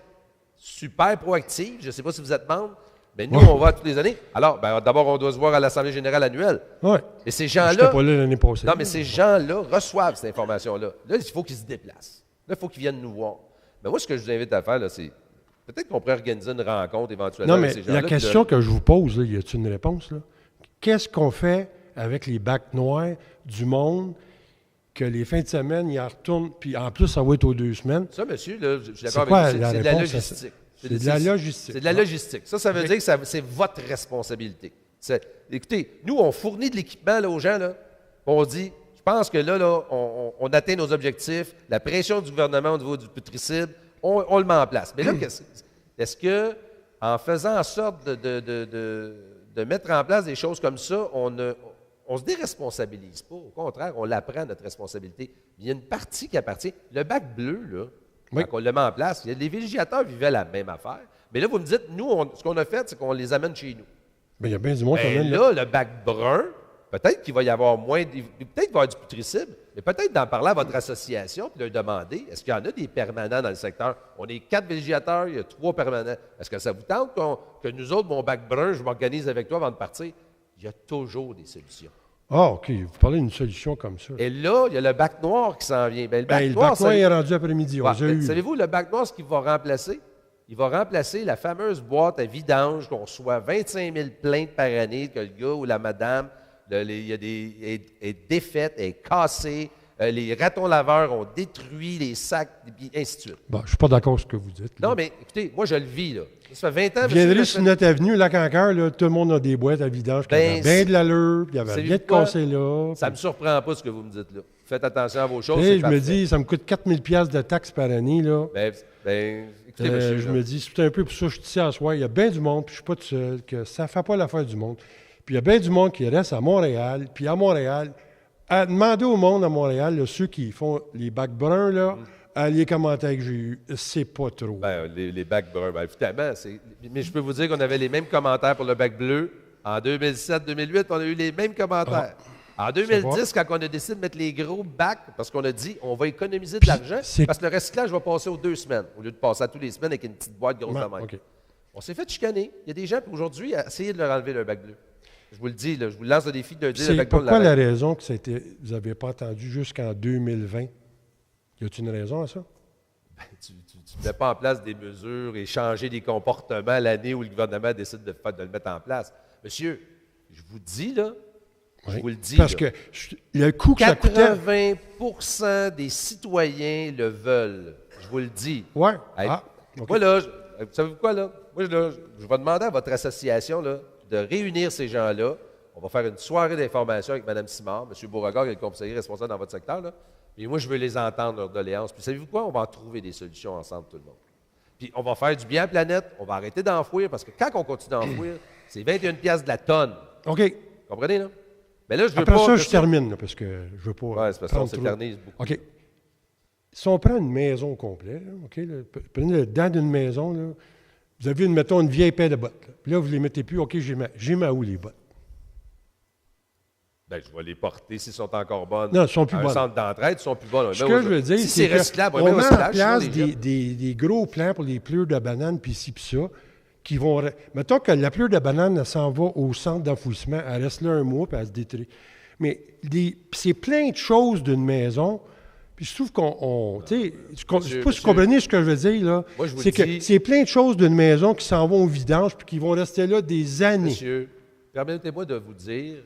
Speaker 2: super proactive. Je ne sais pas si vous êtes membre, mais nous, on va toutes les années. Alors, d'abord, on doit se voir à l'Assemblée générale annuelle.
Speaker 11: Oui.
Speaker 2: Et ces gens-là...
Speaker 11: Je n'étais pas là l'année passée.
Speaker 2: Non, mais ces gens-là reçoivent cette information-là. Là, il faut qu'ils se déplacent. Là, il faut qu'ils viennent nous voir. Mais moi, ce que je vous invite à faire, là, c'est... Peut-être qu'on pourrait organiser une rencontre éventuellement avec ces gens-là.
Speaker 11: La question que je vous pose, là, y a-t-il une réponse? Là? Qu'est-ce qu'on fait avec les bacs noirs du monde que les fins de semaine, ils en retournent, puis en plus, ça va être aux 2 semaines?
Speaker 2: Ça, monsieur, là, je suis d'accord avec vous, c'est de la logistique.
Speaker 11: C'est de la logistique.
Speaker 2: C'est de la logistique. Ça veut dire que c'est votre responsabilité. Écoutez, nous, on fournit de l'équipement là, aux gens, là, on dit, je pense que là on atteint nos objectifs, la pression du gouvernement au niveau du putricide, on le met en place. Mais là, est-ce que, en faisant en sorte de mettre en place des choses comme ça, on ne se déresponsabilise pas. Au contraire, on l'apprend, notre responsabilité. Il y a une partie qui appartient. Le bac bleu, là, quand on le met en place, les villégiateurs vivaient la même affaire. Mais là, vous me dites, nous, ce qu'on a fait, c'est qu'on les amène chez nous.
Speaker 11: Bien, il y a bien du monde quand même.
Speaker 2: Là, le bac brun, peut-être qu'il va y avoir moins... Peut-être qu'il va y avoir du putricide, mais peut-être d'en parler à votre association et de leur demander, est-ce qu'il y en a des permanents dans le secteur? On est 4 villégiateurs, il y a 3 permanents. Est-ce que ça vous tente que nous autres, mon bac brun, je m'organise avec toi avant de partir? Il y a toujours des solutions.
Speaker 11: Ah, OK. Vous parlez d'une solution comme ça.
Speaker 2: Et là, il y a le bac noir qui s'en vient. Le bac
Speaker 11: noir est rendu après-midi.
Speaker 2: Savez-vous, le bac noir, ce qu'il va remplacer? Il va remplacer la fameuse boîte à vidange qu'on reçoit 25 000 plaintes par année, que le gars ou la madame est défaite, est cassée, les ratons laveurs ont détruit les sacs, et ainsi de suite.
Speaker 11: Bon, je ne suis pas d'accord avec ce que vous dites.
Speaker 2: Non, mais écoutez, moi, je le vis, là. Ça fait 20 ans...
Speaker 11: Vous viendrez sur notre avenue, là, encore, là, tout le monde a des boîtes à vidange qui avaient bien de l'allure, puis il y avait rien de cassé là.
Speaker 2: Ça ne me surprend pas ce que vous me dites, là. Faites attention à vos choses,
Speaker 11: je me dis, ça me coûte 4 000 $ de taxes par année, là.
Speaker 2: Écoutez, monsieur...
Speaker 11: je me dis, c'est un peu pour ça que je suis ici à soir. Il y a bien du monde, puis je ne suis pas tout seul, que ça ne fait pas l'affaire du monde. Puis il y a bien du monde qui reste à Montréal, puis à Montréal, à demander au monde à Montréal, là, ceux qui font les bacs bruns, là, les commentaires que j'ai eus, c'est pas trop.
Speaker 2: Les bacs bruns, évidemment. Mais je peux vous dire qu'on avait les mêmes commentaires pour le bac bleu. En 2007-2008, on a eu les mêmes commentaires. En 2010, quand on a décidé de mettre les gros bacs, parce qu'on a dit on va économiser de l'argent, parce que le recyclage va passer aux 2 semaines, au lieu de passer à tous les semaines avec une petite boîte grosse de même. On s'est fait chicaner. Il y a des gens, aujourd'hui, à essayer de leur enlever leur bac bleu. Je vous le dis, là, je vous lance le défi de dire le bac bleu.
Speaker 11: C'est pourquoi la raison que vous n'avez pas attendu jusqu'en 2020? Y a-t-il une raison à ça?
Speaker 2: Tu ne mets pas en place des mesures et changer des comportements l'année où le gouvernement décide de le mettre en place. Monsieur, je vous dis, là, je vous le dis,
Speaker 11: parce que le coût que ça coûtait...
Speaker 2: 80% des citoyens le veulent. Je vous le dis.
Speaker 11: Oui.
Speaker 2: Moi, là, vous savez quoi, là? Moi, là, je vais demander à votre association, là, de réunir ces gens-là. On va faire une soirée d'information avec Mme Simard, M. Beauregard, qui est le conseiller responsable dans votre secteur, là. Et moi, je veux les entendre, leurs doléances. Puis savez-vous quoi? On va en trouver des solutions ensemble, tout le monde. Puis on va faire du bien à la planète. On va arrêter d'enfouir, parce que quand on continue d'enfouir, c'est 21 $ de la tonne.
Speaker 11: OK.
Speaker 2: Comprenez, là? Mais là, je veux
Speaker 11: Après
Speaker 2: pas...
Speaker 11: ça, je termine, là, parce que je veux pas...
Speaker 2: Oui, c'est parce qu'on s'éternise beaucoup.
Speaker 11: OK. Si on prend une maison complète, là, OK, là, prenez le dedans d'une maison, là, vous avez, mettons, une vieille paire de bottes. Là. Puis là, vous ne les mettez plus. OK, j'ai ma où, les bottes?
Speaker 2: Bien, je vais les porter s'ils sont encore bonnes.
Speaker 11: Non, elles sont plus bonnes.
Speaker 2: Un centre d'entraide, ils sont plus bonnes.
Speaker 11: Ce que je veux dire,
Speaker 2: si
Speaker 11: c'est
Speaker 2: recyclable,
Speaker 11: on met en place des gros plans pour les pleurs de bananes, puis ci, puis ça, qui vont... Mettons que la pleure de banane, elle s'en va au centre d'enfouissement, elle reste là un mois, puis elle se détruit. Mais c'est plein de choses d'une maison... Puis je trouve qu'on... Je ne sais pas si vous comprenez ce que je veux dire, là. C'est que c'est plein de choses d'une maison qui s'en vont au vidange puis qui vont rester là des années.
Speaker 2: Monsieur, permettez-moi de vous dire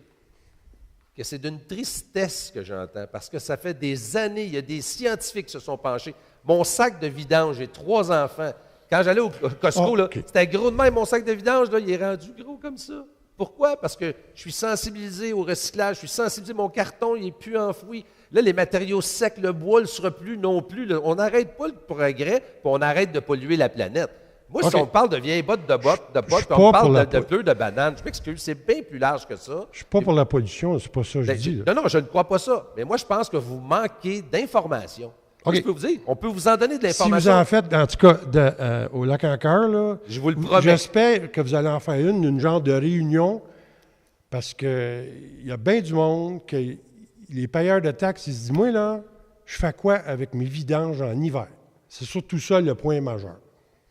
Speaker 2: que c'est d'une tristesse que j'entends, parce que ça fait des années, il y a des scientifiques qui se sont penchés. Mon sac de vidange, j'ai 3 enfants. Quand j'allais au Costco, c'était gros de même, mon sac de vidange, là, il est rendu gros comme ça. Pourquoi? Parce que je suis sensibilisé au recyclage, je suis sensibilisé, mon carton, il n'est plus enfoui. Là, les matériaux secs, le bois ne le sera plus non plus. Là. On n'arrête pas le progrès, puis on arrête de polluer la planète. Moi, si on parle de vieilles bottes de bottes, puis on parle de pleurs de bananes, je m'excuse, c'est bien plus large que ça.
Speaker 11: Je ne suis pas pour la pollution, c'est pas ça que je dis. Là.
Speaker 2: Non, je ne crois pas ça. Mais moi, je pense que vous manquez d'informations. Je peux vous dire, on peut vous en donner de l'information.
Speaker 11: Si vous en faites, en tout cas, au Lac-en-Cœur, là,
Speaker 2: je vous le promets.
Speaker 11: J'espère que vous allez en faire une genre de réunion, parce qu'il y a bien du monde que les payeurs de taxes, ils se disent, moi, là, je fais quoi avec mes vidanges en hiver? C'est surtout ça le point majeur.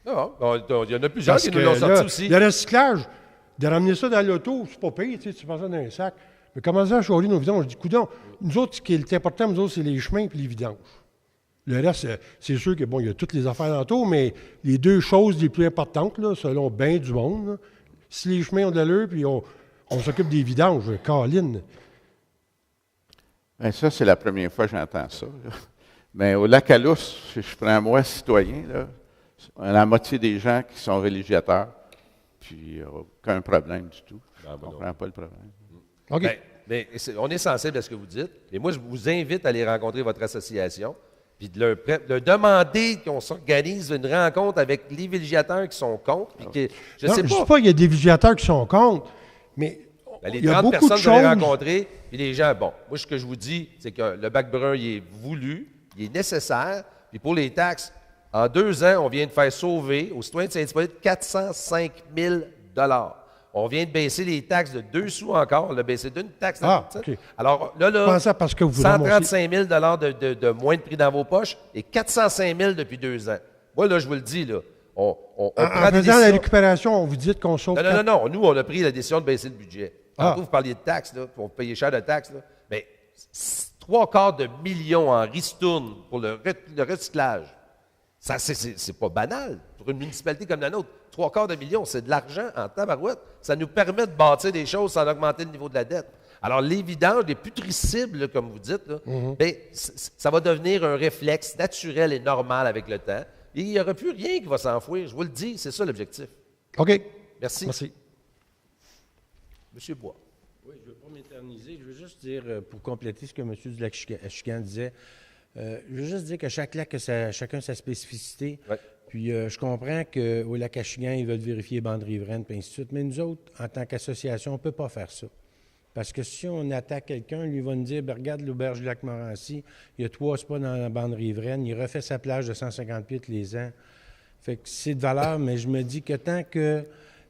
Speaker 2: Non, il y en a plusieurs qui nous l'ont sorti aussi.
Speaker 11: Le recyclage, de ramener ça dans l'auto, c'est pas payé, tu mets ça dans un sac. Mais comment ça, chauffer nos vidanges? Je dis, coudonc, nous autres, ce qui est important, nous autres, c'est les chemins et les vidanges. Le reste, c'est sûr que, bon, il y a toutes les affaires d'entour, mais les 2 choses les plus importantes, là, selon bien du monde, là, si les chemins ont de l'allure, puis on s'occupe des vidanges, Caroline.
Speaker 3: Bien, ça, c'est la première fois que j'entends ça. Là. Mais au Lac-à-Lousse, je prends moi, citoyen, là, la moitié des gens qui sont réligiateurs, puis aucun problème du tout. Je ne comprends pas le problème.
Speaker 11: OK.
Speaker 2: Mais on est sensible à ce que vous dites, mais moi, je vous invite à aller rencontrer votre association, puis de leur demander qu'on s'organise une rencontre avec les villégiateurs qui sont contre. Puis je ne dis
Speaker 11: pas qu'il y a des villégiateurs qui sont contre, mais
Speaker 2: les
Speaker 11: il y a
Speaker 2: 30
Speaker 11: beaucoup
Speaker 2: personnes
Speaker 11: de
Speaker 2: que vous allez
Speaker 11: choses.
Speaker 2: rencontrer, puis les gens, bon, moi, ce que je vous dis, c'est que le bac brun, il est voulu, il est nécessaire, puis pour les taxes, en 2 ans, on vient de faire sauver aux citoyens de Saint-Hippolyte 405 000 $. On vient de baisser les taxes de 2 sous encore. On l'a baissé d'une taxe.
Speaker 11: OK.
Speaker 2: Alors là,
Speaker 11: parce que vous
Speaker 2: 135 000 $ de moins de prix dans vos poches et 405 000 depuis 2 ans. Moi, là, je vous le dis, là, on prend des
Speaker 11: faisant
Speaker 2: décisions.
Speaker 11: la récupération, on vous dit qu'on sauve...
Speaker 2: Non. Nous, on a pris la décision de baisser le budget. Tantôt, vous parliez de taxes, là, on payer cher de taxes. Là, mais 3/4 million en ristourne pour le recyclage. Ça, c'est pas banal. Pour une municipalité comme la nôtre, 3/4 million, c'est de l'argent en tabarouette. Ça nous permet de bâtir des choses sans augmenter le niveau de la dette. Alors, les vidanges, les putricibles, là, comme vous dites, là, ben, ça va devenir un réflexe naturel et normal avec le temps. Et il n'y aura plus rien qui va s'enfouir. Je vous le dis, c'est ça l'objectif.
Speaker 11: OK.
Speaker 2: Merci.
Speaker 11: Merci.
Speaker 2: Monsieur Bois.
Speaker 12: Oui, je ne veux pas m'éterniser. Je veux juste dire, pour compléter ce que M. Dulac-Chican disait, je veux juste dire que chaque lac a chacun sa spécificité.
Speaker 2: Ouais.
Speaker 12: Puis je comprends qu'au lac Achigan, ils veulent vérifier les bandes riveraines, puis ainsi de suite. Mais nous autres, en tant qu'association, on ne peut pas faire ça. Parce que si on attaque quelqu'un, lui va nous dire, ben, regarde l'auberge du lac Morancy, il y a 3 spots dans la bande riveraine, il refait sa plage de 150 pieds tous les ans. Fait que c'est de valeur, mais je me dis que tant que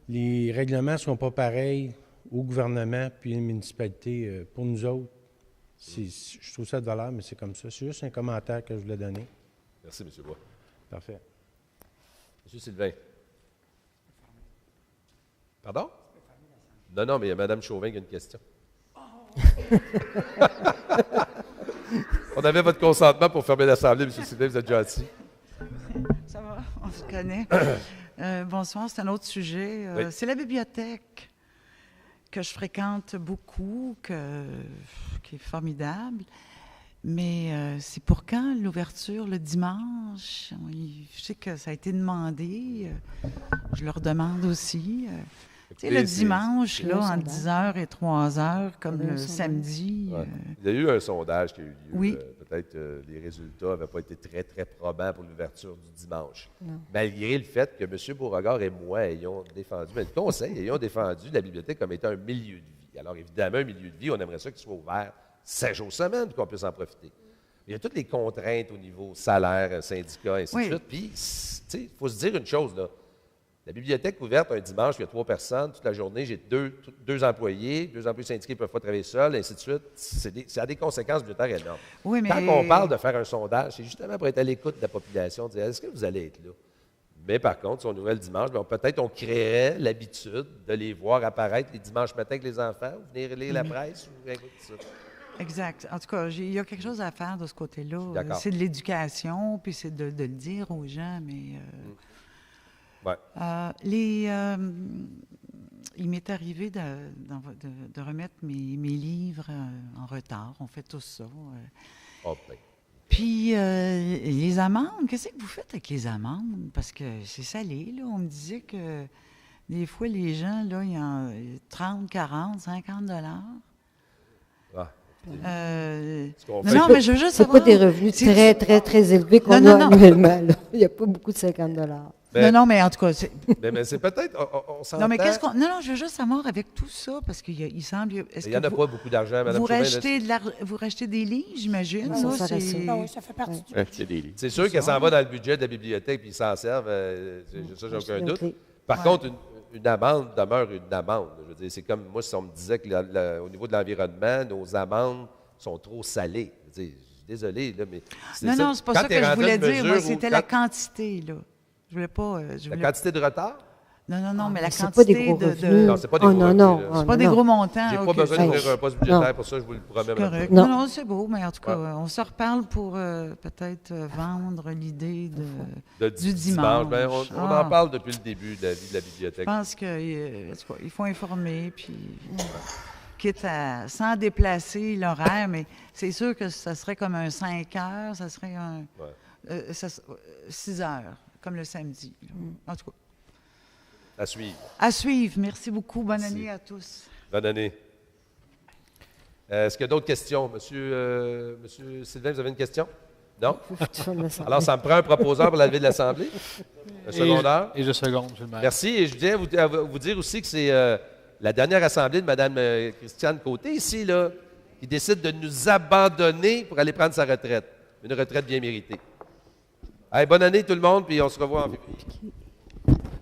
Speaker 12: les règlements ne sont pas pareils au gouvernement puis aux municipalités, pour nous autres, je trouve ça de valeur, mais c'est comme ça. C'est juste un commentaire que je voulais donner.
Speaker 2: Merci, M. Bois.
Speaker 12: Parfait.
Speaker 2: M. Sylvain. Pardon? Non, mais il y a Mme Chauvin qui a une question. On avait votre consentement pour fermer l'Assemblée, M. Sylvain, vous êtes gentil.
Speaker 13: Ça va, on se connaît. Bonsoir, c'est un autre sujet.
Speaker 2: Oui.
Speaker 13: C'est la bibliothèque que je fréquente beaucoup, qui est formidable. Mais c'est pour quand l'ouverture, le dimanche? Je sais que ça a été demandé. Je leur demande aussi. Tu sais, le dimanche, là, entre 10h et 3h, comme le samedi.
Speaker 2: Ouais. Il y a eu un sondage qui a eu lieu.
Speaker 13: Oui.
Speaker 2: Peut-être les résultats n'avaient pas été très, très probants pour l'ouverture du dimanche.
Speaker 1: Non.
Speaker 2: Malgré le fait que M. Beauregard et moi ayons défendu, mais le Conseil ayons défendu la bibliothèque comme étant un milieu de vie. Alors, évidemment, un milieu de vie, on aimerait ça qu'il soit ouvert 7 jours semaine pour qu'on puisse en profiter. Il y a toutes les contraintes au niveau salaire, syndicat, ainsi de suite. Puis, tu sais, il faut se dire une chose, là. La bibliothèque ouverte un dimanche, il y a 3 personnes, toute la journée, j'ai deux employés, 2 employés syndiqués ne peuvent pas travailler seuls, ainsi de suite. Ça a des conséquences budgétaires énormes.
Speaker 13: Oui, mais...
Speaker 2: Quand on parle de faire un sondage, c'est justement pour être à l'écoute de la population, dire est-ce que vous allez être là? Mais par contre, si on ouvrait le dimanche, peut-être on créerait l'habitude de les voir apparaître les dimanches matins avec les enfants, ou venir lire la presse, ou tout ça.
Speaker 13: Exact. En tout cas, il y a quelque chose à faire de ce côté-là.
Speaker 2: D'accord.
Speaker 13: C'est de l'éducation, puis c'est de le dire aux gens, mais...
Speaker 2: Ouais.
Speaker 13: Il m'est arrivé de remettre mes livres en retard. On fait tout ça.
Speaker 2: Oh, ben.
Speaker 13: Puis, les amendes, qu'est-ce que vous faites avec les amendes? Parce que c'est salé, là. On me disait que des fois, les gens, là, il y a 30, 40, 50 $.
Speaker 1: Non, mais je veux juste savoir... C'est pas des revenus très, très, très élevés qu'on a annuellement. Là. Il n'y a pas beaucoup de 50 $.
Speaker 13: Non, mais en tout cas...
Speaker 2: Mais c'est peut-être... On s'entend...
Speaker 13: Non, mais qu'est-ce qu'on... Non, je veux juste savoir avec tout ça, parce qu'il semble...
Speaker 2: Il n'y en a pas beaucoup d'argent, Mme
Speaker 13: Chauvin. Vous rachetez des livres, j'imagine.
Speaker 5: Oui, ça fait partie du budget.
Speaker 2: C'est sûr qu'elle s'en va dans le budget de la bibliothèque puis ils s'en servent. Ça, j'ai aucun doute. Par contre, une amende demeure une amende. Je veux dire, c'est comme moi, si on me disait qu'au niveau de l'environnement, nos amendes sont trop salées. Je veux dire, je suis désolé, là, mais...
Speaker 13: Non, c'est pas ça que je voulais dire. Moi, c'était la quantité, là. Je voulais pas...
Speaker 2: La quantité de retard?
Speaker 13: Non, mais la quantité
Speaker 1: pas des gros revenus.
Speaker 2: Non, c'est pas des gros revenus.
Speaker 13: C'est pas des gros montants.
Speaker 2: J'ai pas besoin d'ouvrir un poste budgétaire pour ça, je vous le promets.
Speaker 13: Correct. Non, c'est beau, mais en tout cas, on se reparle pour peut-être vendre l'idée du dimanche.
Speaker 2: Ben, on en parle depuis le début de la vie de la bibliothèque.
Speaker 13: Je pense qu'il faut informer, puis quitte à sans déplacer l'horaire, mais c'est sûr que ça serait comme un 5 heures, ça serait 6 heures, comme le samedi. En tout cas.
Speaker 2: À suivre.
Speaker 13: À suivre. Merci beaucoup. Bonne année à tous.
Speaker 2: Bonne année. Est-ce qu'il y a d'autres questions? Monsieur Sylvain, vous avez une question? Non? Alors, ça me prend un proposeur pour la levée de l'Assemblée? Un secondaire?
Speaker 6: Et je seconde, M. le maire.
Speaker 2: Merci. Et je viens vous dire aussi que c'est la dernière Assemblée de Mme Christiane Côté, ici, là, qui décide de nous abandonner pour aller prendre sa retraite. Une retraite bien méritée. Allez, bonne année tout le monde, puis on se revoit en février.